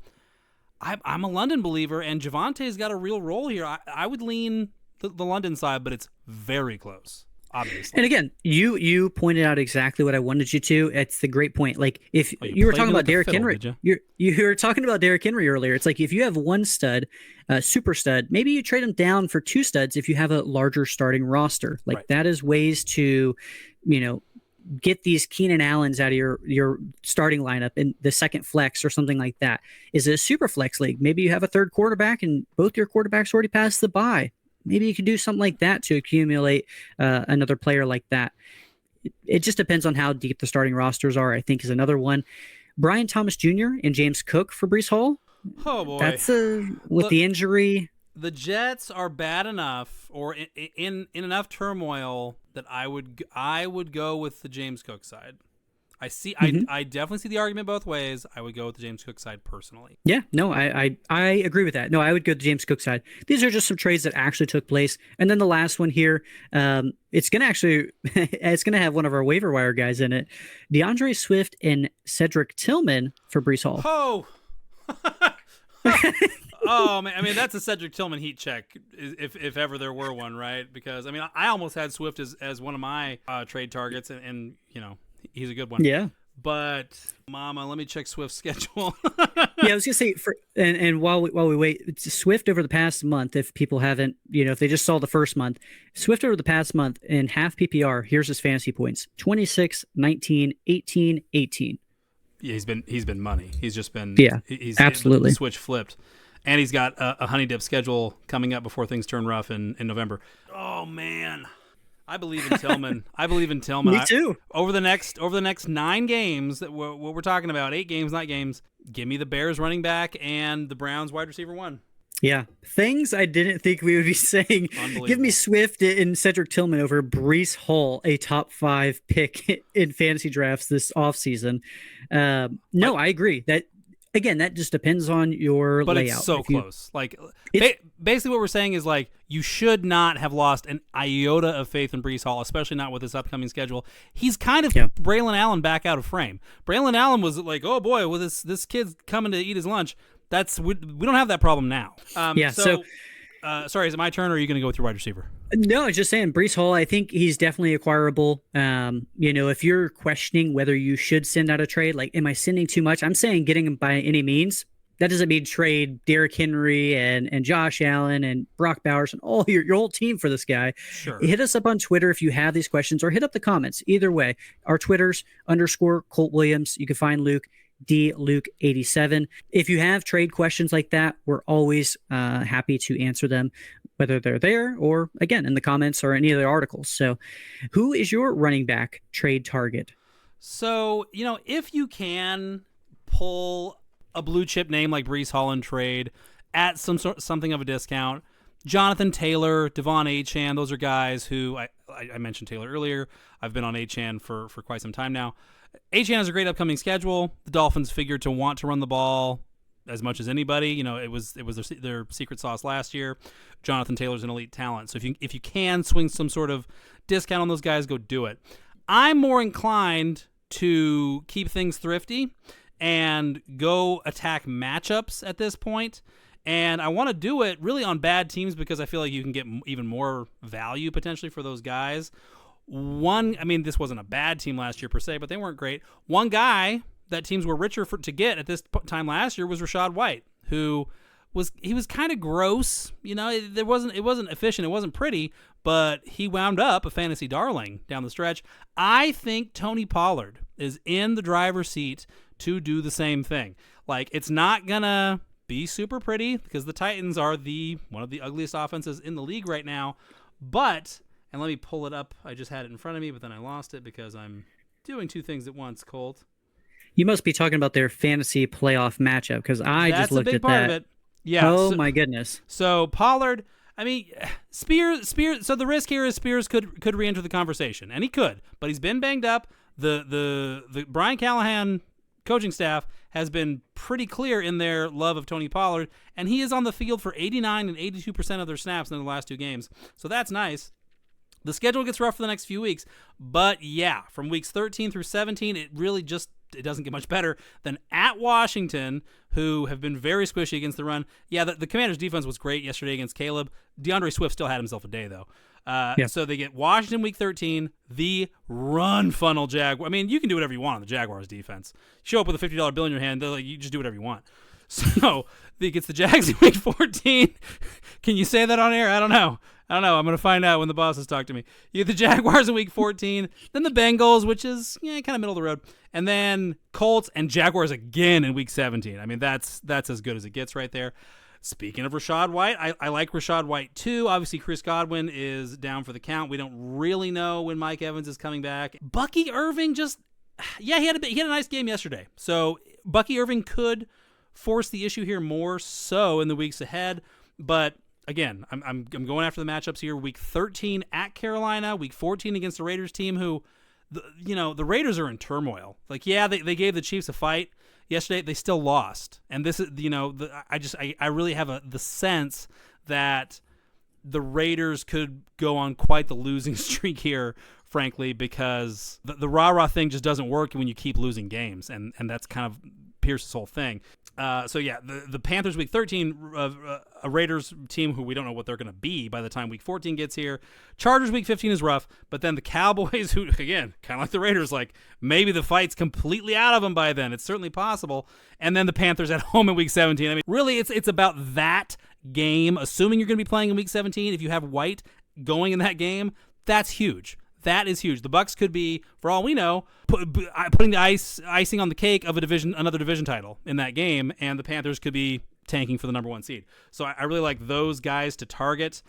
[SPEAKER 2] I'm a London believer, and Javante's got a real role here. I would lean the London side, but it's very close, obviously.
[SPEAKER 3] And again, you pointed out exactly what I wanted you to. It's the great point. Like if you were
[SPEAKER 2] played
[SPEAKER 3] talking
[SPEAKER 2] me
[SPEAKER 3] about
[SPEAKER 2] like a
[SPEAKER 3] Derrick
[SPEAKER 2] fiddle,
[SPEAKER 3] Henry,
[SPEAKER 2] did you?
[SPEAKER 3] you were talking about Derrick Henry earlier. It's like if you have one stud, super stud, maybe you trade him down for 2 studs if you have a larger starting roster. Like
[SPEAKER 2] Right.
[SPEAKER 3] that is ways to, get these Keenan Allens out of your starting lineup in the second flex or something like that. Is it a super flex league? Maybe you have a third quarterback and both your quarterbacks already passed the bye. Maybe you could do something like that to accumulate another player like that. It just depends on how deep the starting rosters are, I think, is another one. Brian Thomas Jr. and James Cook for Brees Hall.
[SPEAKER 2] Oh, boy.
[SPEAKER 3] That's with the injury.
[SPEAKER 2] The Jets are bad enough, or in enough turmoil, that I would go with the James Cook side. I definitely see the argument both ways. I would go with the James Cook side personally.
[SPEAKER 3] Yeah, no, I agree with that. No, I would go to the James Cook side. These are just some trades that actually took place. And then the last one here, it's gonna have one of our waiver wire guys in it. DeAndre Swift and Cedric Tillman for Brees Hall.
[SPEAKER 2] Oh. Oh man, I mean that's a Cedric Tillman heat check, if ever there were one, right? Because I mean I almost had Swift as one of my trade targets, and he's a good one.
[SPEAKER 3] Yeah.
[SPEAKER 2] But Mama, let me check Swift's schedule.
[SPEAKER 3] Yeah, I was gonna say and while we wait, it's Swift over the past month. If people haven't, if they just saw the first month, Swift over the past month in half PPR. Here's his fantasy points: 26, 19, 18, 18.
[SPEAKER 2] Yeah, he's been money. He's just been he's
[SPEAKER 3] absolutely
[SPEAKER 2] the switch flipped. And he's got a honey dip schedule coming up before things turn rough in November. Oh man, I believe in Tillman.
[SPEAKER 3] Me too.
[SPEAKER 2] Over the next 9 games, what we're talking about, 8 games, not games. Give me the Bears running back and the Browns wide receiver 1.
[SPEAKER 3] Yeah, things I didn't think we would be saying. Give me Swift and Cedric Tillman over Brees Hall, a top 5 pick in fantasy drafts this offseason. No, I agree. Again, that just depends on your
[SPEAKER 2] but
[SPEAKER 3] layout.
[SPEAKER 2] It's so close. Like, basically what we're saying is, like, you should not have lost an iota of faith in Brees Hall, especially not with this upcoming schedule. He's kind of Braylon Allen back out of frame. Braylon Allen was like, oh, boy, well, this kid's coming to eat his lunch. We don't have that problem now. Sorry, is it my turn, or are you going to go with your wide receiver?
[SPEAKER 3] No, I was just saying, Brees Hall, I think he's definitely acquirable. If you're questioning whether you should send out a trade, like, am I sending too much? I'm saying getting him by any means. That doesn't mean trade Derrick Henry and Josh Allen and Brock Bowers and all your whole team for this guy.
[SPEAKER 2] Sure.
[SPEAKER 3] Hit us up on Twitter if you have these questions, or hit up the comments. Either way, our Twitters _Colt Williams. You can find Luke. DLuke87. If you have trade questions like that, we're always happy to answer them, whether they're there or, again, in the comments or any of the articles. So who is your running back trade target?
[SPEAKER 2] So, if you can pull a blue chip name like Brees Hall in trade at something of a discount, Jonathan Taylor, Devon Achane, those are guys who I mentioned Taylor earlier. I've been on Achane for quite some time now. Achane has a great upcoming schedule. The Dolphins figured to want to run the ball as much as anybody. It was their secret sauce last year. Jonathan Taylor's an elite talent. So if you can swing some sort of discount on those guys, go do it. I'm more inclined to keep things thrifty and go attack matchups at this point. And I want to do it really on bad teams because I feel like you can get even more value potentially for those guys. This wasn't a bad team last year per se, but they weren't great. One guy that teams were richer to get at this time last year was Rachaad White, who was kind of gross. It wasn't efficient, it wasn't pretty, but he wound up a fantasy darling down the stretch. I think Tony Pollard is in the driver's seat to do the same thing. Like, it's not gonna be super pretty because the Titans are one of the ugliest offenses in the league right now, but. And let me pull it up. I just had it in front of me, but then I lost it because I'm doing 2 things at once, Colt.
[SPEAKER 3] You must be talking about their fantasy playoff matchup because I just looked at that. That's a big part of it.
[SPEAKER 2] Yeah.
[SPEAKER 3] Oh, my goodness.
[SPEAKER 2] So Pollard, Spears. So the risk here is Spears could re-enter the conversation, and he could, but he's been banged up. The Brian Callahan coaching staff has been pretty clear in their love of Tony Pollard, and he is on the field for 89 and 82% of their snaps in the last 2 games. So that's nice. The schedule gets rough for the next few weeks, but yeah, from weeks 13 through 17, it really just it doesn't get much better than at Washington, who have been very squishy against the run. Yeah, the Commanders' defense was great yesterday against Caleb. DeAndre Swift still had himself a day, though. So they get Washington week 13, the run funnel Jaguars. I mean, you can do whatever you want on the Jaguars' defense. Show up with a $50 bill in your hand, you just do whatever you want. So he gets the Jags in week 14. Can you say that on air? I don't know. I'm going to find out when the bosses talk to me. You get the Jaguars in week 14, then the Bengals, which is kind of middle of the road, and then Colts and Jaguars again in week 17. I mean, that's as good as it gets right there. Speaking of Rachaad White, I like Rachaad White too. Obviously, Chris Godwin is down for the count. We don't really know when Mike Evans is coming back. Bucky Irving he had a nice game yesterday. So Bucky Irving could force the issue here more so in the weeks ahead, but again, I'm going after the matchups here. Week 13 at Carolina, week 14 against the Raiders team who, the Raiders are in turmoil. They gave the Chiefs a fight yesterday. They still lost. And this is, I really have the sense that the Raiders could go on quite the losing streak here, frankly, because the rah-rah thing just doesn't work when you keep losing games. And that's kind of Pierce's whole thing. The Panthers week 13, a Raiders team who we don't know what they're going to be by the time week 14 gets here. Chargers week 15 is rough, but then the Cowboys, who, again, kind of like the Raiders, maybe the fight's completely out of them by then. It's certainly possible. And then the Panthers at home in week 17. I mean, really, it's about that game. Assuming you're going to be playing in week 17, if you have White going in that game, that's huge. That is huge. The Bucs could be, for all we know, putting the icing on the cake of another division title in that game, and the Panthers could be tanking for the number 1 seed. So I really like those guys to target.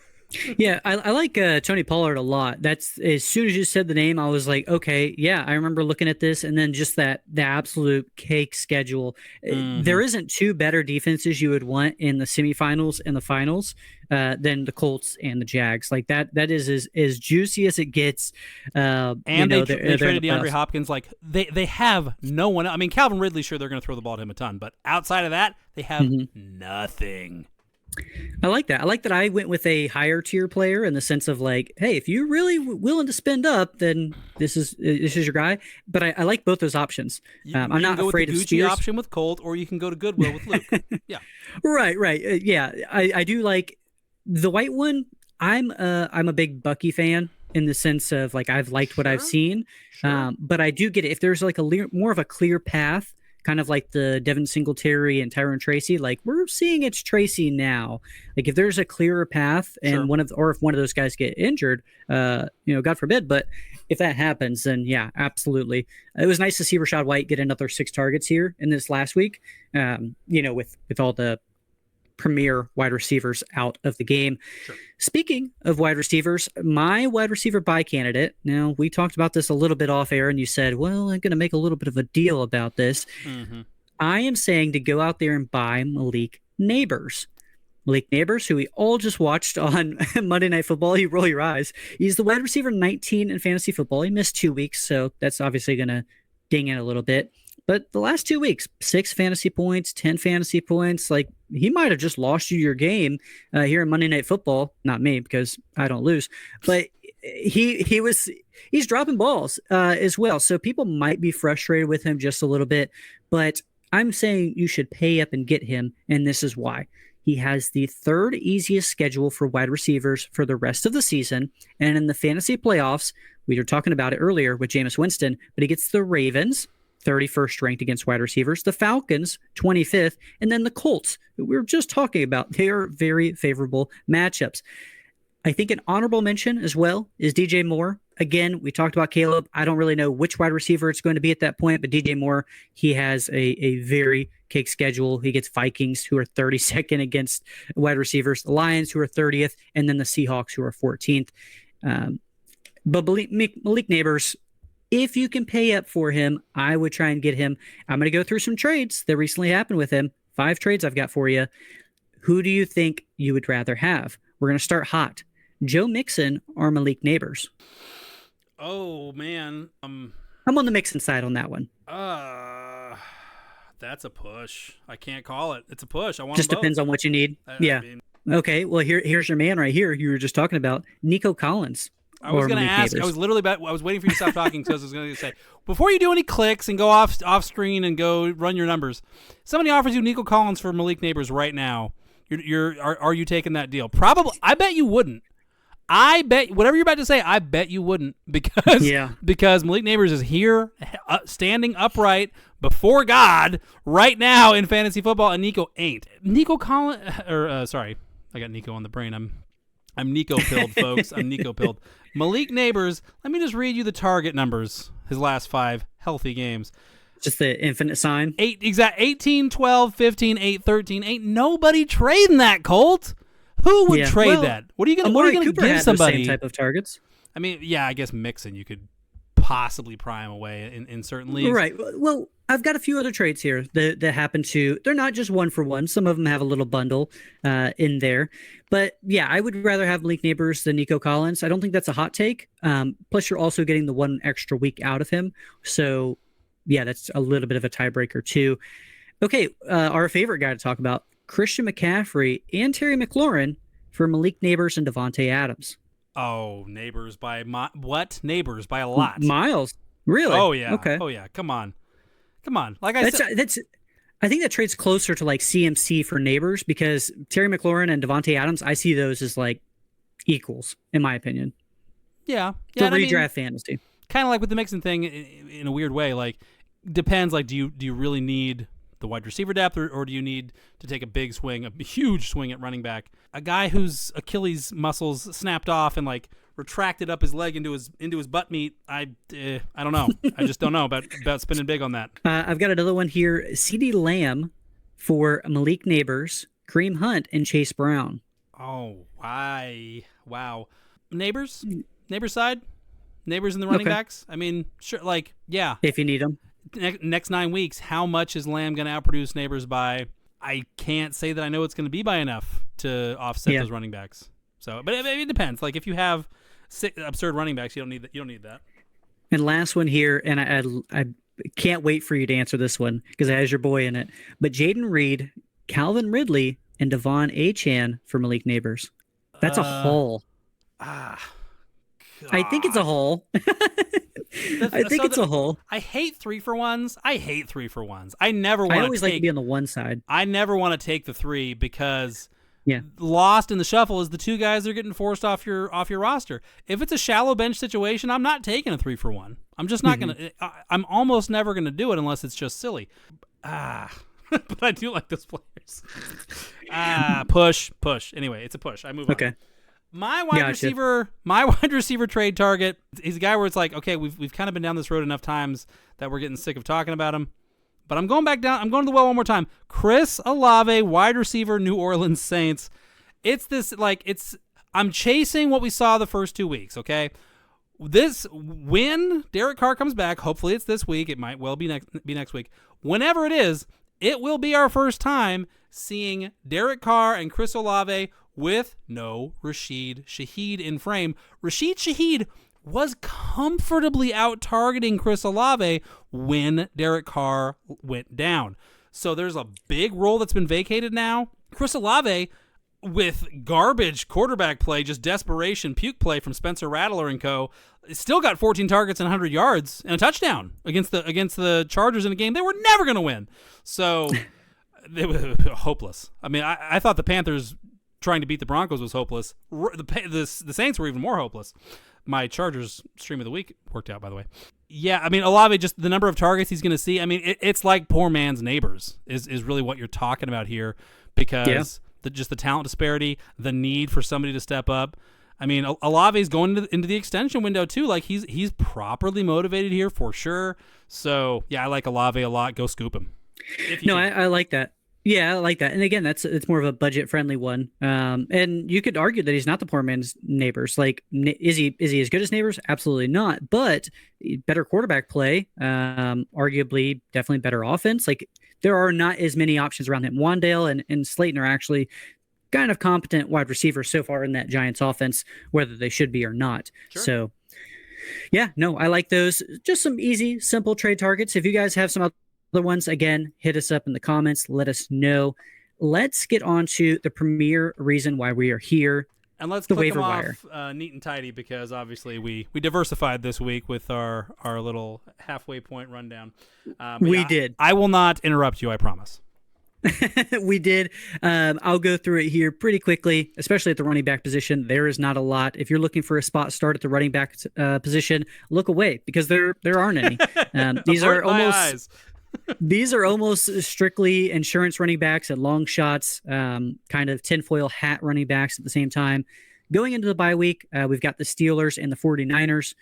[SPEAKER 3] Yeah, I like Tony Pollard a lot. That's as soon as you said the name, I was like, okay, yeah, I remember looking at this, and then just the absolute cake schedule. Mm-hmm. There isn't 2 better defenses you would want in the semifinals and the finals than the Colts and the Jags. That is as juicy as it gets.
[SPEAKER 2] And they traded DeAndre Hopkins. They have no one. I mean, Calvin Ridley, sure, they're going to throw the ball to him a ton, but outside of that, they have nothing.
[SPEAKER 3] I like that. I like that I went with a higher tier player in the sense of hey, if you're really willing to spend up, then this is your guy. But I like both those options. I'm not afraid of
[SPEAKER 2] the Gucci option with Colt, or you can go to Goodwill with Luke. Yeah.
[SPEAKER 3] Right. Yeah, I do like the White one. I'm a big Bucky fan in the sense of I've liked what I've seen. Sure. But I do get it if there's more of a clear path. Kind of like the Devin Singletary and Tyrone Tracy, we're seeing it's Tracy now. If there's a clearer path and if one of those guys get injured, God forbid, but if that happens, then yeah, absolutely. It was nice to see Rachaad White get another 6 targets here in this last week. With all the premier wide receivers out of the game. Sure. Speaking of wide receivers, my wide receiver buy candidate, now we talked about this a little bit off air and you said, well, I'm going to make a little bit of a deal about this. Mm-hmm. I am saying to go out there and buy Malik Neighbors. Malik Neighbors, who we all just watched on Monday Night Football. You roll your eyes. He's the wide receiver 19 in fantasy football. He missed 2 weeks, so that's obviously going to ding in a little bit. But the last 2 weeks, 6 fantasy points, 10 fantasy points, he might have just lost you your game here in Monday Night Football. Not me, because I don't lose. But he's dropping balls as well. So people might be frustrated with him just a little bit. But I'm saying you should pay up and get him, and this is why. He has the 3rd easiest schedule for wide receivers for the rest of the season. And in the fantasy playoffs, we were talking about it earlier with Jameis Winston, but he gets the Ravens, 31st ranked against wide receivers, the Falcons, 25th, and then the Colts, who we were just talking about. They are very favorable matchups. I think an honorable mention as well is DJ Moore. Again, we talked about Caleb. I don't really know which wide receiver it's going to be at that point, but DJ Moore, he has a very cake schedule. He gets Vikings, who are 32nd against wide receivers, the Lions, who are 30th, and then the Seahawks, who are 14th. But Malik Neighbors, if you can pay up for him, I would try and get him. I'm going to go through some trades that recently happened with him. 5 trades I've got for you. Who do you think you would rather have? We're going to start hot. Joe Mixon or Malik Neighbors?
[SPEAKER 2] Oh, man.
[SPEAKER 3] I'm on the Mixon side on that one.
[SPEAKER 2] That's a push. I can't call it. It's a push. I want
[SPEAKER 3] Just
[SPEAKER 2] them both.
[SPEAKER 3] depends on what you need.
[SPEAKER 2] I
[SPEAKER 3] Yeah.
[SPEAKER 2] mean,
[SPEAKER 3] Okay. Well, here's your man right here. You were just talking about Nico Collins.
[SPEAKER 2] I was going to ask.
[SPEAKER 3] Neighbors.
[SPEAKER 2] I was literally I was waiting for you to stop talking because I was going to say, before you do any clicks and go off screen and go run your numbers, somebody offers you Nico Collins for Malik Neighbors right now. Are you taking that deal? Probably. I bet you wouldn't. I bet whatever you're about to say, I bet you wouldn't because Malik Neighbors is here, standing upright before God right now in fantasy football, and Nico ain't. Nico Collins, sorry, I got Nico on the brain. I'm Nico pilled, folks. I'm Nico pilled. Malik Neighbors. Let me just read you the target numbers. His last 5 healthy games.
[SPEAKER 3] Just the infinite sign.
[SPEAKER 2] 18, 12, 15, 8, 13. Ain't nobody trading that, Colt. Who would trade that? What are you going to give somebody?
[SPEAKER 3] Same type of targets.
[SPEAKER 2] I mean, yeah, I guess Mixon you could possibly pry him away in certain leagues.
[SPEAKER 3] Right. Well, I've got a few other trades here that happen to. They're not just 1-for-1. Some of them have a little bundle in there. But yeah, I would rather have Malik Neighbors than Nico Collins. I don't think that's a hot take. Plus, you're also getting the 1 extra week out of him. So yeah, that's a little bit of a tiebreaker too. Okay, our favorite guy to talk about, Christian McCaffrey and Terry McLaurin for Malik Neighbors and Devontae Adams.
[SPEAKER 2] Oh, Neighbors by what? Neighbors by a lot.
[SPEAKER 3] Miles. Really?
[SPEAKER 2] Oh yeah.
[SPEAKER 3] Okay.
[SPEAKER 2] Oh yeah. Come on. Like I said,
[SPEAKER 3] I think that trade's closer to like CMC for Neighbors because Terry McLaurin and Devontae Adams, I see those as like equals in my opinion.
[SPEAKER 2] Yeah.
[SPEAKER 3] For redraft fantasy.
[SPEAKER 2] Kind of like with the Mixon thing in a weird way. Like depends. Like do you really need the wide receiver depth, or do you need to take a huge swing at running back? A guy whose Achilles muscles snapped off and like retracted up his leg into his butt meat. I don't know. I just don't know about spinning big on that.
[SPEAKER 3] I've got another one here. CeeDee Lamb for Malik Neighbors, Kareem Hunt, and Chase Brown.
[SPEAKER 2] Oh, why? Wow. Neighbors side? Neighbors in the running backs? I mean, sure, like, yeah.
[SPEAKER 3] If you need them.
[SPEAKER 2] Next 9 weeks, how much is Lamb going to outproduce Neighbors by? I can't say that I know it's going to be by enough to offset those running backs. So, but it depends. Like if you have absurd running backs, you don't need that.
[SPEAKER 3] And last one here, and I can't wait for you to answer this one because it has your boy in it. But Jaden Reed, Calvin Ridley, and Devon Achane for Malik Neighbors. That's a haul.
[SPEAKER 2] God.
[SPEAKER 3] I think it's a haul. I think it's a haul.
[SPEAKER 2] I hate 3-for-1s. I never want to.
[SPEAKER 3] I always like to be on the one side.
[SPEAKER 2] I never want to take the 3 because lost in the shuffle is the 2 guys that are getting forced off your roster. If it's a shallow bench situation, I'm not taking a 3-for-1. I'm just not gonna. I'm almost never gonna do it unless it's just silly. But I do like those players. Push. Anyway, it's a push. I move on.
[SPEAKER 3] Okay.
[SPEAKER 2] My wide receiver trade target. He's a guy where it's like, okay, we've kind of been down this road enough times that we're getting sick of talking about him. But I'm going back down. I'm going to the well one more time. Chris Olave, wide receiver, New Orleans Saints. I'm chasing what we saw the first 2 weeks. Okay, when Derek Carr comes back, hopefully it's this week. It might well be next week. Whenever it is, it will be our first time seeing Derek Carr and Chris Olave with no Rashid Shaheed in frame. Rashid Shaheed was comfortably out-targeting Chris Olave when Derek Carr went down. So there's a big role that's been vacated now. Chris Olave, with garbage quarterback play, just desperation puke play from Spencer Rattler and co., still got 14 targets and 100 yards and a touchdown against the Chargers in a game they were never going to win. So it was hopeless. I mean, I thought the Panthers trying to beat the Broncos was hopeless. The Saints were even more hopeless. My Chargers stream of the week worked out, by the way. Yeah, I mean, Olave, just the number of targets he's going to see. I mean, it's like poor man's Neighbors is really what you're talking about here because just the talent disparity, the need for somebody to step up. I mean, Olave's going into the extension window too. Like he's properly motivated here for sure. So yeah, I like Olave a lot. Go scoop him.
[SPEAKER 3] I like that. Yeah, I like that. And again, it's more of a budget-friendly one. And you could argue that he's not the poor man's Neighbors. Like, is he as good as Neighbors? Absolutely not. But better quarterback play, arguably, definitely better offense. Like, there are not as many options around him. Wandale and Slayton are actually kind of competent wide receivers so far in that Giants offense, whether they should be or not. Sure. So, yeah, no, I like those. Just some easy, simple trade targets. If you guys have some Other ones, again, hit us up in the comments. Let us know. Let's get on to the premier reason why we are here.
[SPEAKER 2] And let's
[SPEAKER 3] the
[SPEAKER 2] click
[SPEAKER 3] waiver
[SPEAKER 2] them
[SPEAKER 3] wire.
[SPEAKER 2] off neat and tidy, because obviously we diversified this week with our little halfway point rundown.
[SPEAKER 3] We did.
[SPEAKER 2] I will not interrupt you, I promise.
[SPEAKER 3] We did. I'll go through it here pretty quickly, especially at the running back position. There is not a lot. If you're looking for a spot start at the running back position, look away, because there aren't any. These are almost strictly insurance running backs and long shots, kind of tinfoil hat running backs at the same time. Going into the bye week, we've got the Steelers and the 49ers.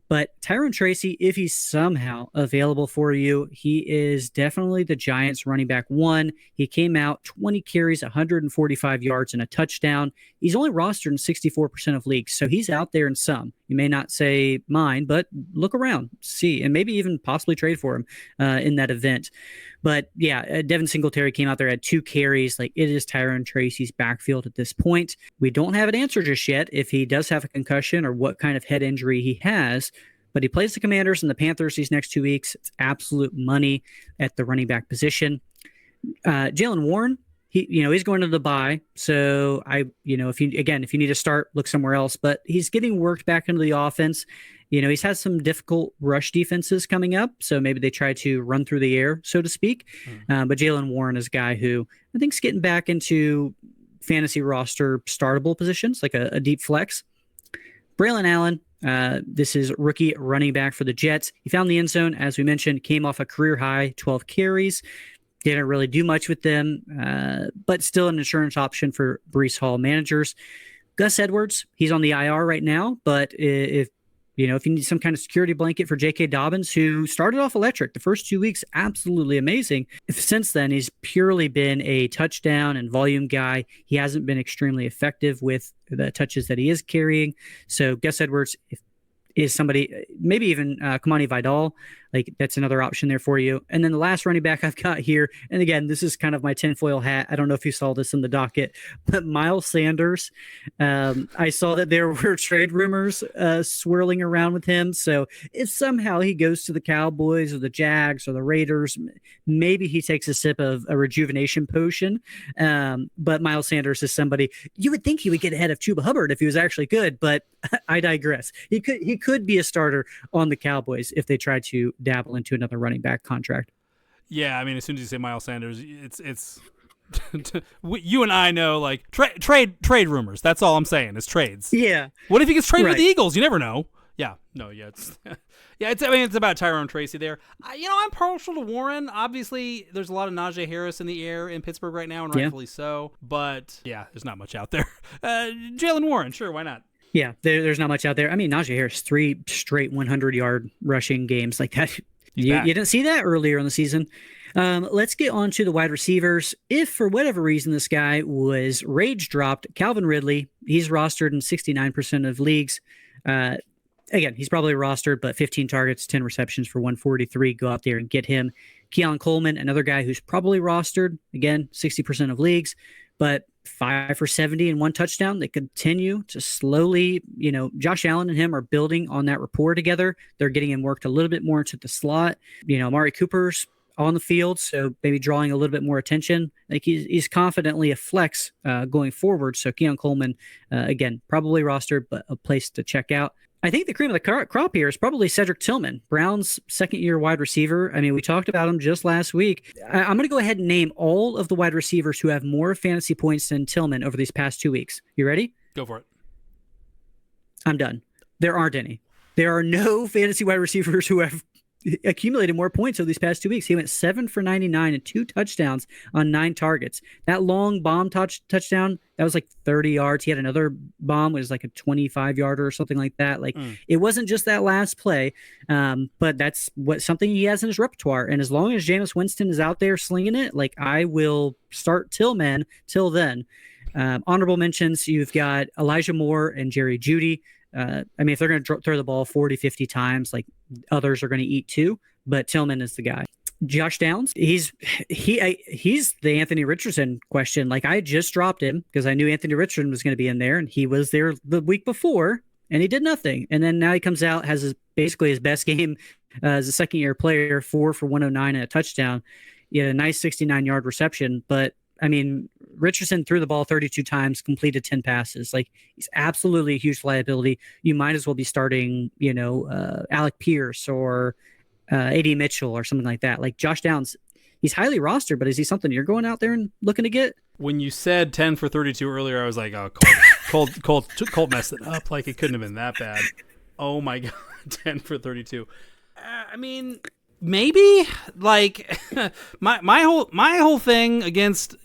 [SPEAKER 3] But Tyrone Tracy, if he's somehow available for you, he is definitely the Giants running back one. He came out 20 carries, 145 yards, and a touchdown. He's only rostered in 64% of leagues, so he's out there in some. You may not say mine, but look around, see, and maybe even possibly trade for him in that event. But yeah, Devin Singletary came out there, had 2 carries. Like, it is Tyrone Tracy's backfield at this point. We don't have an answer just yet if he does have a concussion or what kind of head injury he has. But he plays the Commanders and the Panthers these next 2 weeks. It's absolute money at the running back position. Jaylen Warren, he's going to the bye. So if you need to start, look somewhere else. But he's getting worked back into the offense. He's had some difficult rush defenses coming up, so maybe they try to run through the air, so to speak. But Jaylen Warren is a guy who I think is getting back into fantasy roster startable positions, like a deep flex. Braylon Allen, this is rookie running back for the Jets. He found the end zone, as we mentioned, came off a career high 12 carries. Didn't really do much with them, but still an insurance option for Breece Hall managers. Gus Edwards, he's on the IR right now, but if you need some kind of security blanket for J.K. Dobbins, who started off electric the first 2 weeks, absolutely amazing. Since then, he's purely been a touchdown and volume guy. He hasn't been extremely effective with the touches that he is carrying. So Gus Edwards is somebody, maybe even Kamani Vidal. Like, that's another option there for you. And then the last running back I've got here, and again, this is kind of my tinfoil hat. I don't know if you saw this in the docket, but Miles Sanders. I saw that there were trade rumors swirling around with him. So if somehow he goes to the Cowboys or the Jags or the Raiders, maybe he takes a sip of a rejuvenation potion. But Miles Sanders is somebody you would think he would get ahead of Chuba Hubbard if he was actually good, but I digress. He could be a starter on the Cowboys if they try to dabble into another running back contract.
[SPEAKER 2] Yeah, I mean, as soon as you say Miles Sanders, it's you and I know, like, trade rumors. That's all I'm saying is trades.
[SPEAKER 3] Yeah.
[SPEAKER 2] What if he gets traded with the Eagles? You never know. Yeah. No. Yeah. It's about Tyrone Tracy there. I'm partial to Warren. Obviously, there's a lot of Najee Harris in the air in Pittsburgh right now, and rightfully so. But yeah, there's not much out there. Jaylen Warren, sure, why not?
[SPEAKER 3] Yeah, there's not much out there. I mean, Najee Harris, 3 straight 100-yard rushing games like that. You didn't see that earlier in the season. Let's get on to the wide receivers. If for whatever reason this guy was rage dropped, Calvin Ridley, he's rostered in 69% of leagues. Again, he's probably rostered, but 15 targets, 10 receptions for 143. Go out there and get him. Keon Coleman, another guy who's probably rostered, again, 60% of leagues, but 5 for 70 and 1 touchdown. They continue to slowly, Josh Allen and him are building on that rapport together. They're getting him worked a little bit more into the slot. Amari Cooper's on the field, so maybe drawing a little bit more attention. Like, he's confidently a flex going forward. So Keon Coleman, again, probably rostered, but a place to check out. I think the cream of the crop here is probably Cedric Tillman, Brown's second-year wide receiver. I mean, we talked about him just last week. I'm going to go ahead and name all of the wide receivers who have more fantasy points than Tillman over these past 2 weeks. You ready?
[SPEAKER 2] Go for it.
[SPEAKER 3] I'm done. There aren't any. There are no fantasy wide receivers who have accumulated more points over these past 2 weeks. He went 7 for 99 and 2 touchdowns on 9 targets. That long bomb touchdown, that was like 30 yards. He had another bomb, was like a 25-yarder or something like that. Like, it wasn't just that last play, but that's something he has in his repertoire. And as long as Jameis Winston is out there slinging it, like, I will start Tillman till then. Honorable mentions, you've got Elijah Moore and Jerry Jeudy. If they're going to throw the ball 40, 50 times, like, others are going to eat too, but Tillman is the guy. Josh Downs, he's the Anthony Richardson question. Like, I just dropped him because I knew Anthony Richardson was going to be in there, and he was there the week before, and he did nothing. And then now he comes out, has basically his best game as a second-year player, 4 for 109 and a touchdown. He had a nice 69-yard reception, but I mean, Richardson threw the ball 32 times, completed 10 passes. Like, he's absolutely a huge liability. You might as well be starting, Alec Pierce or A.D. Mitchell or something like that. Like, Josh Downs, he's highly rostered, but is he something you're going out there and looking to get?
[SPEAKER 2] When you said 10 for 32 earlier, I was like, oh, Colt messed it up. Like, it couldn't have been that bad. Oh my God, 10 for 32. I mean, maybe like my whole thing against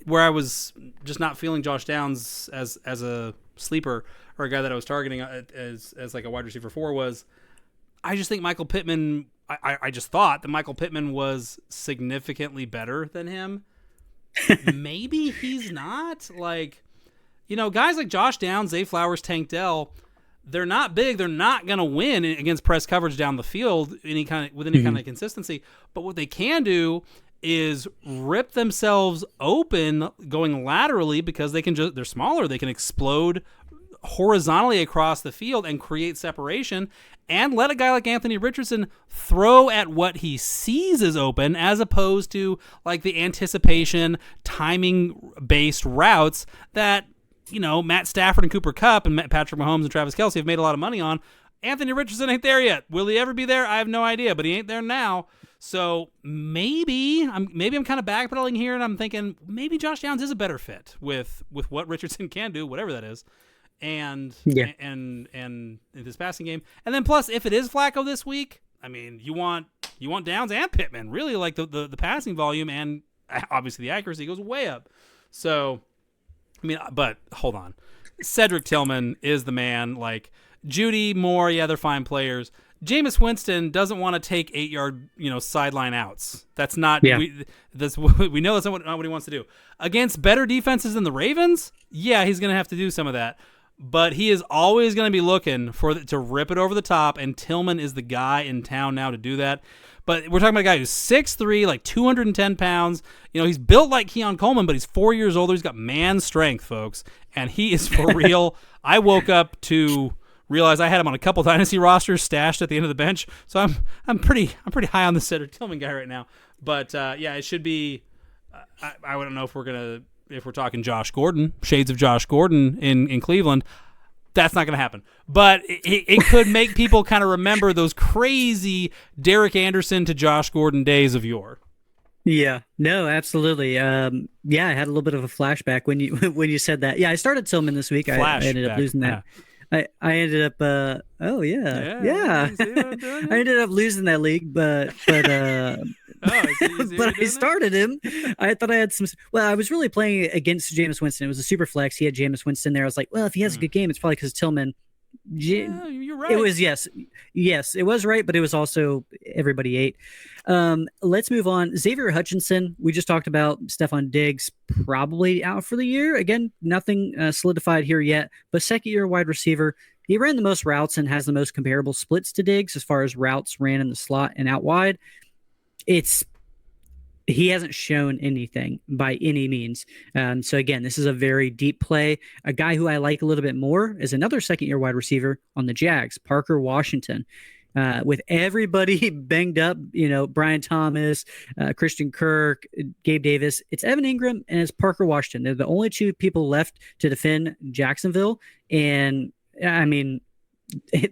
[SPEAKER 2] where I was just not feeling Josh Downs as a sleeper or a guy that I was targeting as like a wide receiver 4 was I just think Michael Pittman. I just thought that Michael Pittman was significantly better than him. Maybe he's not. Like, guys like Josh Downs, Zay Flowers, Tank Dell, they're not big. They're not going to win against press coverage down the field with any kind of consistency. But what they can do is rip themselves open going laterally because they're smaller. They can explode horizontally across the field and create separation, and let a guy like Anthony Richardson throw at what he sees is open, as opposed to like the anticipation, timing based routes that Matt Stafford and Cooper Kupp and Patrick Mahomes and Travis Kelce have made a lot of money on. Anthony Richardson ain't there yet. Will he ever be there? I have no idea, but he ain't there now. So maybe I'm kind of backpedaling here, and I'm thinking maybe Josh Downs is a better fit with what Richardson can do, whatever that is. And this passing game, and then plus if it is Flacco this week, I mean you want Downs and Pittman, really, like the passing volume and obviously the accuracy goes way up. So I mean, but hold on, Cedric Tillman is the man. Like Judy Moore, yeah, they're fine players. Jameis Winston doesn't want to take 8-yard sideline outs. That's not we know that's not what he wants to do against better defenses than the Ravens. Yeah, he's gonna have to do some of that. But he is always going to be looking to rip it over the top, and Tillman is the guy in town now to do that. But we're talking about a guy who's 6'3", like 210 pounds. He's built like Keon Coleman, but he's 4 years older. He's got man strength, folks, and he is for real. I woke up to realize I had him on a couple dynasty rosters stashed at the end of the bench, so I'm pretty high on the Cedric Tillman guy right now. But yeah, it should be. I don't know if we're talking Josh Gordon, shades of Josh Gordon in Cleveland, that's not going to happen. But it could make people kind of remember those crazy Derek Anderson to Josh Gordon days of yore.
[SPEAKER 3] Yeah, no, absolutely. I had a little bit of a flashback when you said that. Yeah, I started Tillman this week. I ended up losing that. I ended up. I ended up losing that league, but but I started him. I thought I had some. Well, I was really playing against Jameis Winston. It was a super flex. He had Jameis Winston there. I was like, well, if he has a good game, it's probably because Tillman.
[SPEAKER 2] Yeah, you're right.
[SPEAKER 3] It was yes, it was right, but it was also everybody ate. Let's move on. Xavier Hutchinson. We just talked about Stephon Diggs probably out for the year. Again, nothing solidified here yet, but second-year wide receiver. He ran the most routes and has the most comparable splits to Diggs as far as routes ran in the slot and out wide. He hasn't shown anything by any means. So again, this is a very deep play. A guy who I like a little bit more is another second-year wide receiver on the Jags, Parker Washington. With everybody banged up, Brian Thomas, Christian Kirk, Gabe Davis, it's Evan Ingram and it's Parker Washington. They're the only two people left to defend Jacksonville. And I mean,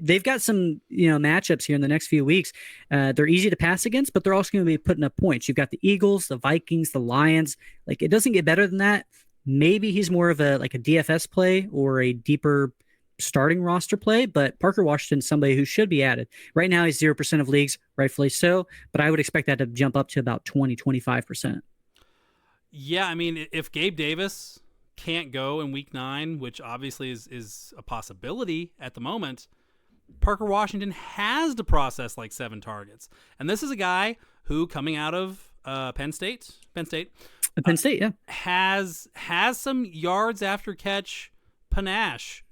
[SPEAKER 3] they've got some, matchups here in the next few weeks. They're easy to pass against, but they're also going to be putting up points. You've got the Eagles, the Vikings, the Lions. Like, it doesn't get better than that. Maybe he's more of a DFS play or a deeper starting roster play, but Parker Washington's somebody who should be added. Right now, he's 0% of leagues, rightfully so, but I would expect that to jump up to about 20-25%.
[SPEAKER 2] Yeah, I mean, if Gabe Davis can't go in week 9, which obviously is a possibility at the moment, Parker Washington has to process like 7 targets. And this is a guy who, coming out of Penn State,
[SPEAKER 3] yeah,
[SPEAKER 2] has some yards after catch panache,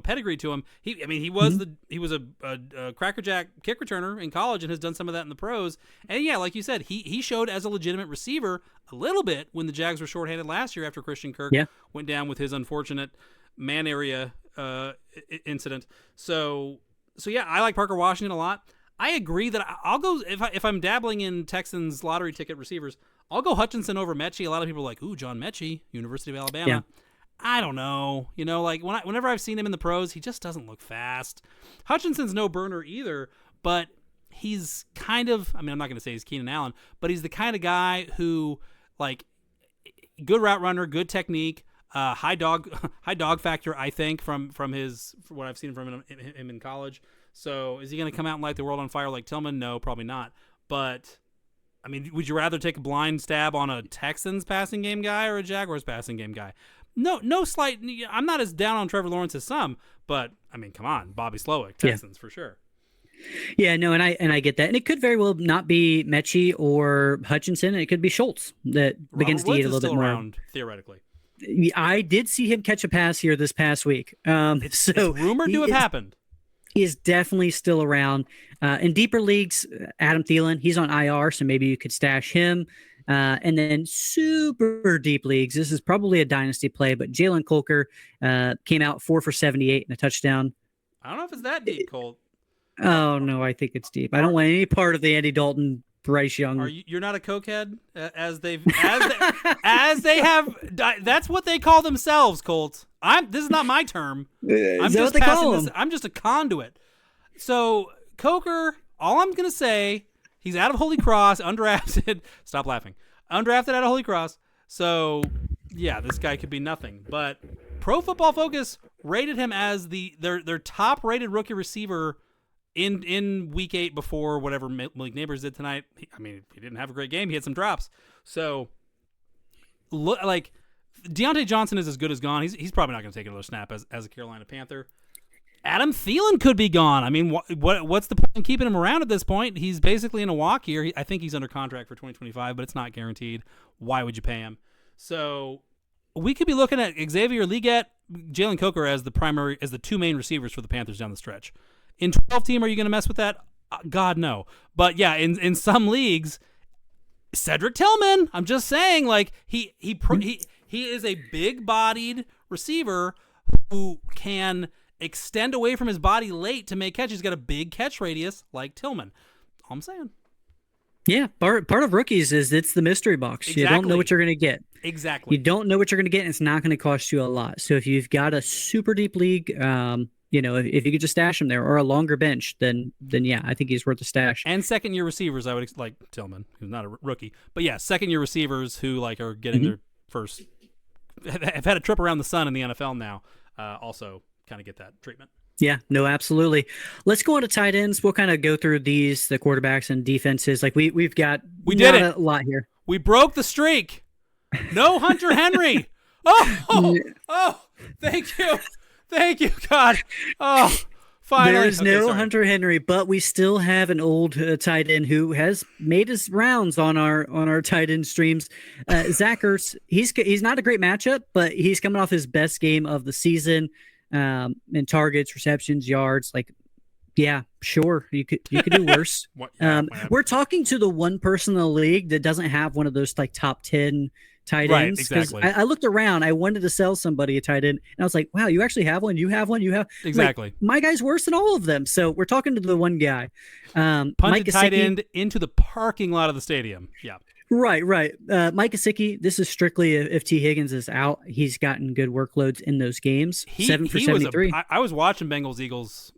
[SPEAKER 2] pedigree to him. He was a crackerjack kick returner in college and has done some of that in the pros. And yeah, like you said, he showed as a legitimate receiver a little bit when the Jags were shorthanded last year after Christian Kirk went down with his unfortunate man area incident. So yeah, I like Parker Washington a lot. I agree that I'll go if I'm dabbling in Texans lottery ticket receivers. I'll go Hutchinson over Mechie. A lot of people are like, "Ooh, John Mechie, University of Alabama."
[SPEAKER 3] Yeah.
[SPEAKER 2] I don't know. Like whenever I've seen him in the pros, he just doesn't look fast. Hutchinson's no burner either, but he's kind of. I mean, I'm not going to say he's Keenan Allen, but he's the kind of guy who, like, good route runner, good technique, high dog factor. I think from what I've seen from him in college. So is he going to come out and light the world on fire like Tillman? No, probably not. But I mean, would you rather take a blind stab on a Texans passing game guy or a Jaguars passing game guy? No slight. I'm not as down on Trevor Lawrence as some, but I mean, come on, Bobby Slowick, Texans for sure.
[SPEAKER 3] Yeah, no, and I get that, and it could very well not be Mechie or Hutchinson. It could be Schultz that begins to eat a little bit more.
[SPEAKER 2] Around, theoretically.
[SPEAKER 3] I did see him catch a pass here this past week.
[SPEAKER 2] It's rumored to have happened.
[SPEAKER 3] He is definitely still around. In deeper leagues, Adam Thielen, he's on IR, so maybe you could stash him. And then super deep leagues, this is probably a dynasty play, but Jalen Colker came out 4 for 78 and a touchdown.
[SPEAKER 2] I don't know if it's that deep, Colt.
[SPEAKER 3] Oh, no, I think it's deep. I don't want any part of the Andy Dalton, Bryce Young.
[SPEAKER 2] You're not a cokehead, as they have. That's what they call themselves, Colt. This is not my term. I'm just passing this. I'm just a conduit. So Coker, all I'm gonna say, he's out of Holy Cross, undrafted. Stop laughing. Undrafted out of Holy Cross. So yeah, this guy could be nothing. But Pro Football Focus rated him as their top rated rookie receiver in week 8 before whatever Malik Neighbors did tonight. He didn't have a great game. He had some drops. So look, like, Deontay Johnson is as good as gone. He's probably not going to take another snap as a Carolina Panther. Adam Thielen could be gone. I mean, what's the point in keeping him around at this point? He's basically in a walk here. I think he's under contract for 2025, but it's not guaranteed. Why would you pay him? So we could be looking at Xavier Legette, Jalen Coker as the two main receivers for the Panthers down the stretch. In 12-team, are you going to mess with that? God, no. But yeah, in some leagues, Cedric Tillman. I'm just saying, like, he is a big-bodied receiver who can extend away from his body late to make catches. He's got a big catch radius like Tillman. All I'm saying.
[SPEAKER 3] Yeah, part of rookies is it's the mystery box.
[SPEAKER 2] Exactly.
[SPEAKER 3] You don't know what you're going to get.
[SPEAKER 2] Exactly.
[SPEAKER 3] You don't know what you're going to get, and it's not going to cost you a lot. So if you've got a super deep league, if you could just stash him there, or a longer bench, then yeah, I think he's worth a stash.
[SPEAKER 2] And second-year receivers, I would like Tillman, who's not a rookie, but yeah, second-year receivers who are getting their first, have had a trip around the sun in the NFL now. Also, kind of get that treatment.
[SPEAKER 3] Yeah, no, absolutely. Let's go on to tight ends. We'll kind of go through the quarterbacks and defenses. Like we've got a lot here.
[SPEAKER 2] We broke the streak. No Hunter Henry. Oh, thank you. Thank you, God. Oh, finally.
[SPEAKER 3] There is no Hunter Henry, but we still have an old tight end who has made his rounds on our tight end streams. Zach Ertz, he's not a great matchup, but he's coming off his best game of the season in targets, receptions, yards. Like, yeah, sure, you could do worse. We're talking to the one person in the league that doesn't have one of those like top 10 tight ends.
[SPEAKER 2] Exactly.
[SPEAKER 3] I looked around. I wanted to sell somebody a tight end, and I was like, "Wow, you actually have one. You have one. You have
[SPEAKER 2] exactly."
[SPEAKER 3] Like, my guy's worse than all of them. So we're talking to the one guy.
[SPEAKER 2] Punted
[SPEAKER 3] Mike
[SPEAKER 2] tight
[SPEAKER 3] Gesicki,
[SPEAKER 2] end into the parking lot of the stadium. Yeah.
[SPEAKER 3] Right. Mike Gesicki, this is strictly if T. Higgins is out. He's gotten good workloads in those games. 7 for 73.
[SPEAKER 2] I was watching Bengals-Eagles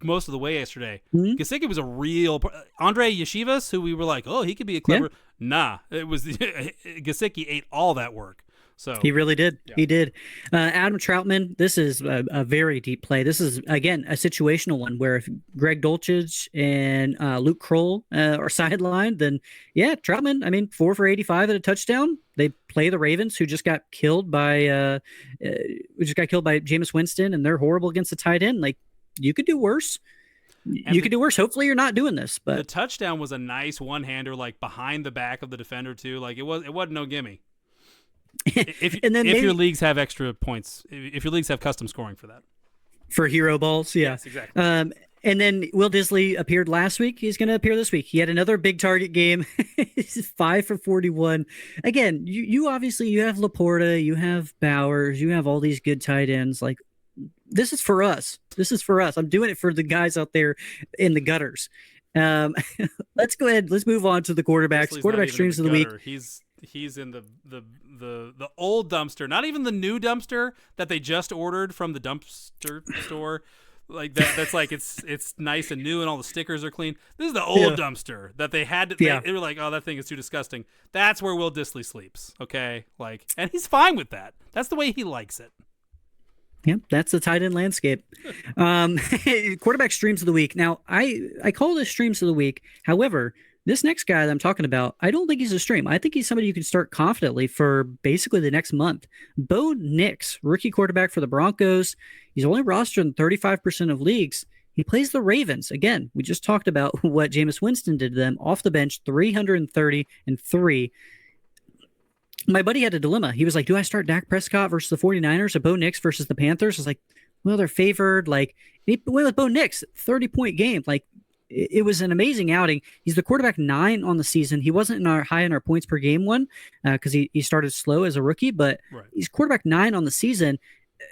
[SPEAKER 2] most of the way yesterday.
[SPEAKER 3] Mm-hmm.
[SPEAKER 2] Gesicki was a real Andre Yeshivas, who we were like, oh, he could be a clever. Yeah. Nah, it was Gesicki ate all that work. So
[SPEAKER 3] he really did.
[SPEAKER 2] Yeah.
[SPEAKER 3] He did. Adam Troutman, this is a very deep play. This is, again, a situational one where if Greg Dulcich and Luke Kroll are sidelined, then, yeah, Troutman, 4 for 85 at a touchdown. They play the Ravens, who just got killed by Jameis Winston, and they're horrible against the tight end. Like, you could do worse. You could do worse. Hopefully you're not doing this. But
[SPEAKER 2] the touchdown was a nice one-hander, like behind the back of the defender, too. Like, it wasn't no gimme. If your leagues have extra points, if your leagues have custom scoring for that,
[SPEAKER 3] for hero balls, yeah.
[SPEAKER 2] Yes, exactly.
[SPEAKER 3] And then Will Disley appeared last week. He's going to appear this week. He had another big target game. 5 for 41. Again, you obviously you have Laporta, you have Bowers, you have all these good tight ends. Like, this is for us. I'm doing it for the guys out there in the gutters. Let's go ahead. Let's move on to the quarterbacks.
[SPEAKER 2] Disley's not
[SPEAKER 3] Quarterback
[SPEAKER 2] even
[SPEAKER 3] streams
[SPEAKER 2] in
[SPEAKER 3] of
[SPEAKER 2] the
[SPEAKER 3] the week.
[SPEAKER 2] gutter. He's in the old dumpster, not even the new dumpster that they just ordered from the dumpster store. Like that's like it's nice and new and all the stickers are clean. This is the old dumpster that they had to, they were like, oh, that thing is too disgusting. That's where Will Disley sleeps. Okay. Like, and he's fine with that. That's the way he likes it.
[SPEAKER 3] Yep, that's the tight end landscape. Quarterback streams of the week. Now, I call this streams of the week. However, this next guy that I'm talking about, I don't think he's a stream. I think he's somebody you can start confidently for basically the next month. Bo Nix, rookie quarterback for the Broncos. He's only rostered in 35% of leagues. He plays the Ravens. Again, we just talked about what Jameis Winston did to them. Off the bench, 330-3. My buddy had a dilemma. He was like, do I start Dak Prescott versus the 49ers or Bo Nix versus the Panthers? I was like, well, they're favored. Like, he went with Bo Nix, 30-point game. Like, it was an amazing outing. He's the quarterback 9 on the season. He wasn't high in our points per game one because he started slow as a rookie, but he's quarterback 9 on the season.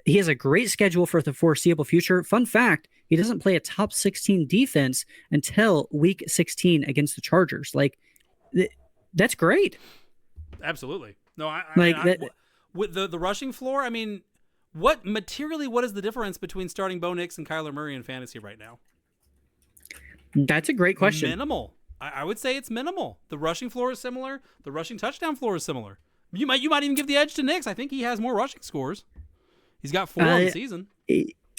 [SPEAKER 3] He has a great schedule for the foreseeable future. Fun fact, he doesn't play a top 16 defense until week 16 against the Chargers. Like, that's great.
[SPEAKER 2] Absolutely. No,
[SPEAKER 3] with
[SPEAKER 2] the rushing floor, I mean, what is the difference between starting Bo Nix and Kyler Murray in fantasy right now?
[SPEAKER 3] That's a great question.
[SPEAKER 2] Minimal. I would say it's minimal. The rushing floor is similar. The rushing touchdown floor is similar. You might even give the edge to Nix. I think he has more rushing scores. He's got 4 on the season.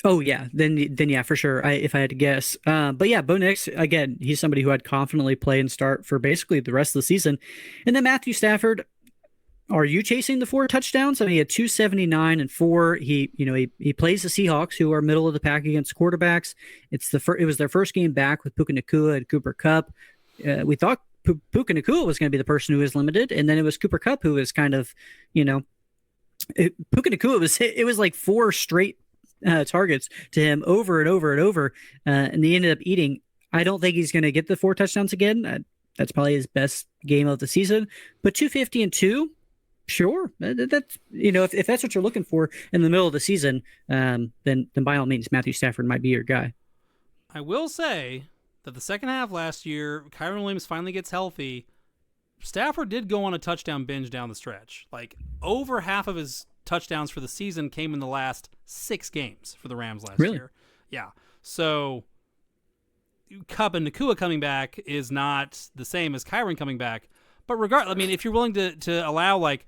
[SPEAKER 3] Oh yeah, then yeah, for sure. If I had to guess, but yeah, Bo Nix again. He's somebody who I'd confidently play and start for basically the rest of the season. And then Matthew Stafford. Are you chasing the 4 touchdowns? I mean, he had 279 and 4. He plays the Seahawks, who are middle of the pack against quarterbacks. It was their first game back with Puka Nacua and Cooper Kupp. We thought Puka Nacua was going to be the person who was limited, and then it was Cooper Kupp who was kind of, Puka Nacua it was like 4 straight targets to him over and over and over, and he ended up eating. I don't think he's going to get the 4 touchdowns again. That's probably his best game of the season. But 250 and 2. Sure, that's if that's what you're looking for in the middle of the season, then by all means, Matthew Stafford might be your guy.
[SPEAKER 2] I will say that the second half last year, Kyren Williams finally gets healthy. Stafford did go on a touchdown binge down the stretch. Like, over half of his touchdowns for the season came in the last 6 games for the Rams last year. Yeah, so Kupp and Nacua coming back is not the same as Kyren coming back. But regardless, I mean, if you're willing to allow, like,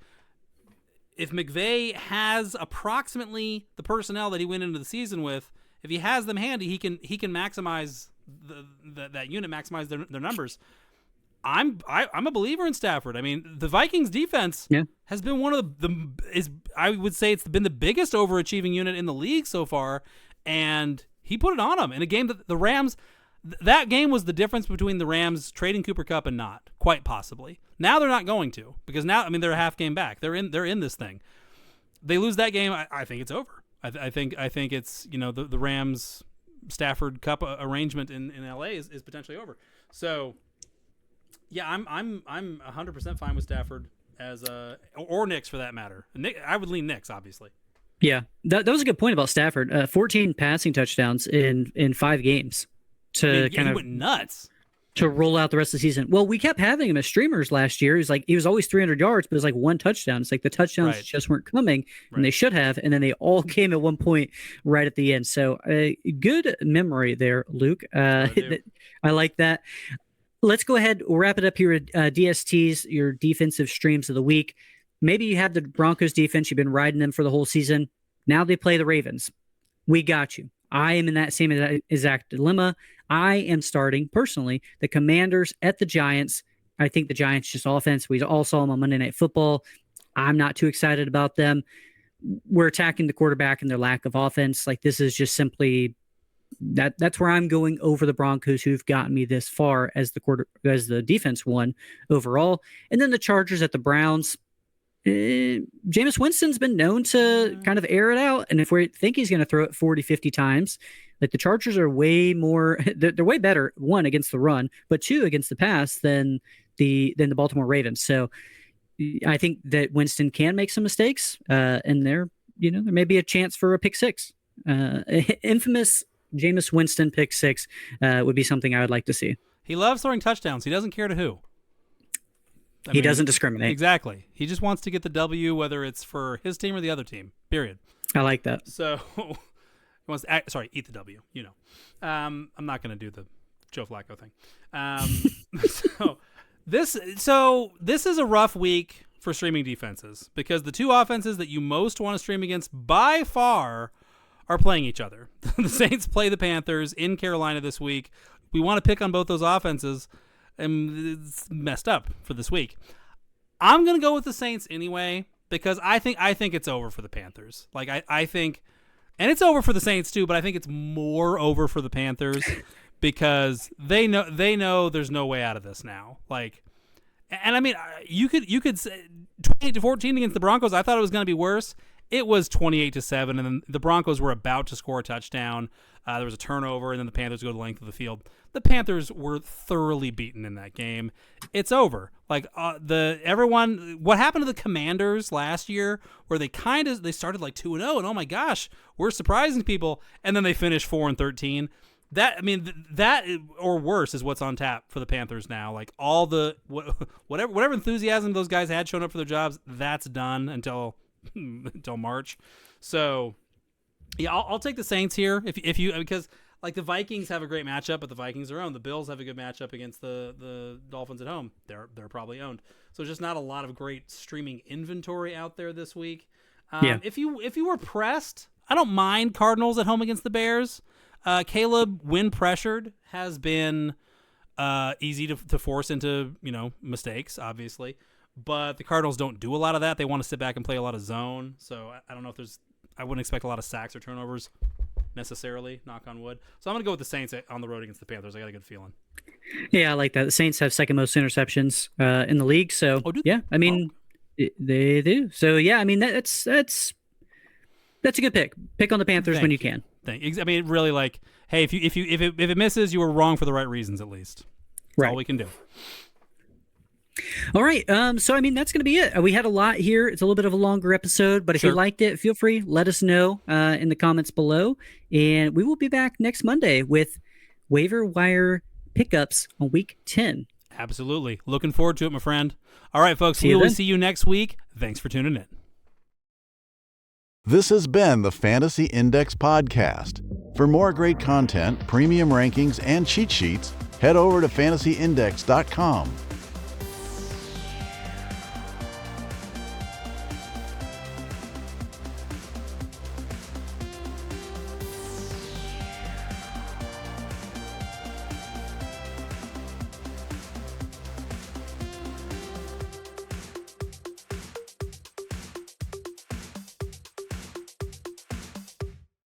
[SPEAKER 2] if McVay has approximately the personnel that he went into the season with, if he has them handy, he can maximize that unit, maximize their numbers. I'm a believer in Stafford. I mean, the Vikings defense has been one of I would say it's been the biggest overachieving unit in the league so far, and he put it on them in a game that the Rams. That game was the difference between the Rams trading Cooper Kupp and not, quite possibly. Now they're not going to, because now, I mean, they're a half game back. They're in this thing. They lose that game, I think it's over. I think it's, the Rams Stafford Kupp arrangement in LA is potentially over. So yeah, I'm 100% fine with Stafford or Nix for that matter. I would lean Nix, obviously.
[SPEAKER 3] Yeah, that was a good point about Stafford. 14 passing touchdowns in 5 games. He
[SPEAKER 2] went nuts
[SPEAKER 3] to roll out the rest of the season. Well, we kept having him as streamers last year. He was always 300 yards, but it was like 1 touchdown. It's like the touchdowns just weren't coming, and they should have, and then they all came at one point right at the end. So good memory there, Luke. I like that. Let's go ahead. We'll wrap it up here with DSTs, your defensive streams of the week. Maybe you have the Broncos defense. You've been riding them for the whole season. Now they play the Ravens. We got you. I am in that same exact dilemma. I am starting, personally, the Commanders at the Giants. I think the Giants just offense. We all saw them on Monday Night Football. I'm not too excited about them. We're attacking the quarterback and their lack of offense. Like, this is just simply that's where I'm going over the Broncos, who've gotten me this far as the defense won overall. And then the Chargers at the Browns. Jameis Winston's been known to kind of air it out, and if we think he's going to throw it 40-50 times, like, the Chargers are way more they're way better, 1, against the run, but 2, against the pass than the Baltimore Ravens. So I think that Winston can make some mistakes, and there may be a chance for a pick 6. Infamous Jameis Winston pick 6 would be something I would like to see.
[SPEAKER 2] He loves throwing touchdowns. He doesn't care to who.
[SPEAKER 3] He doesn't discriminate.
[SPEAKER 2] Exactly. He just wants to get the W, whether it's for his team or the other team. Period.
[SPEAKER 3] I like that.
[SPEAKER 2] So, he wants to eat the W. You know, I'm not going to do the Joe Flacco thing. So this is a rough week for streaming defenses because the two offenses that you most want to stream against by far are playing each other. The Saints play the Panthers in Carolina this week. We want to pick on both those offenses, and it's messed up for this week. I'm going to go with the Saints anyway because I think it's over for the Panthers. Like I think, and it's over for the Saints too, but I think it's more over for the Panthers because they know there's no way out of this now. Like, and I mean, you could say 28-14 against the Broncos. I thought it was going to be worse. It was 28-7, and then the Broncos were about to score a touchdown. There was a turnover, and then the Panthers go the length of the field. The Panthers were thoroughly beaten in that game. It's over. Like what happened to the Commanders last year, where they started like 2-0, and oh my gosh, we're surprising people, and then they finished 4-13. That or worse is what's on tap for the Panthers now. Like all the whatever enthusiasm those guys had showing up for their jobs, that's done until March. So yeah, I'll take the Saints here because like the Vikings have a great matchup, but the Vikings are owned. The Bills have a good matchup against the Dolphins at home. They're probably owned. So just not a lot of great streaming inventory out there this week. If you were pressed, I don't mind Cardinals at home against the Bears. Caleb, when pressured, has been easy to force into mistakes, obviously. But the Cardinals don't do a lot of that. They want to sit back and play a lot of zone. So I don't know if I wouldn't expect a lot of sacks or turnovers necessarily, knock on wood. So I'm going to go with the Saints on the road against the Panthers. I got a good feeling.
[SPEAKER 3] Yeah, I like that. The Saints have second most interceptions in the league. So, yeah, I mean, they do. So, yeah, I mean, that's a good pick. Pick on the Panthers when you can.
[SPEAKER 2] I mean, really, like, hey, if it misses, you were wrong for the right reasons, at least. That's all we can do.
[SPEAKER 3] All right. So, I mean, that's going to be it. We had a lot here. It's a little bit of a longer episode, but if you liked it, feel free. Let us know in the comments below. And we will be back next Monday with waiver wire pickups on week 10.
[SPEAKER 2] Absolutely. Looking forward to it, my friend. All right, folks. We will see you next week. Thanks for tuning in.
[SPEAKER 1] This has been the Fantasy Index Podcast. For more great content, premium rankings, and cheat sheets, head over to fantasyindex.com.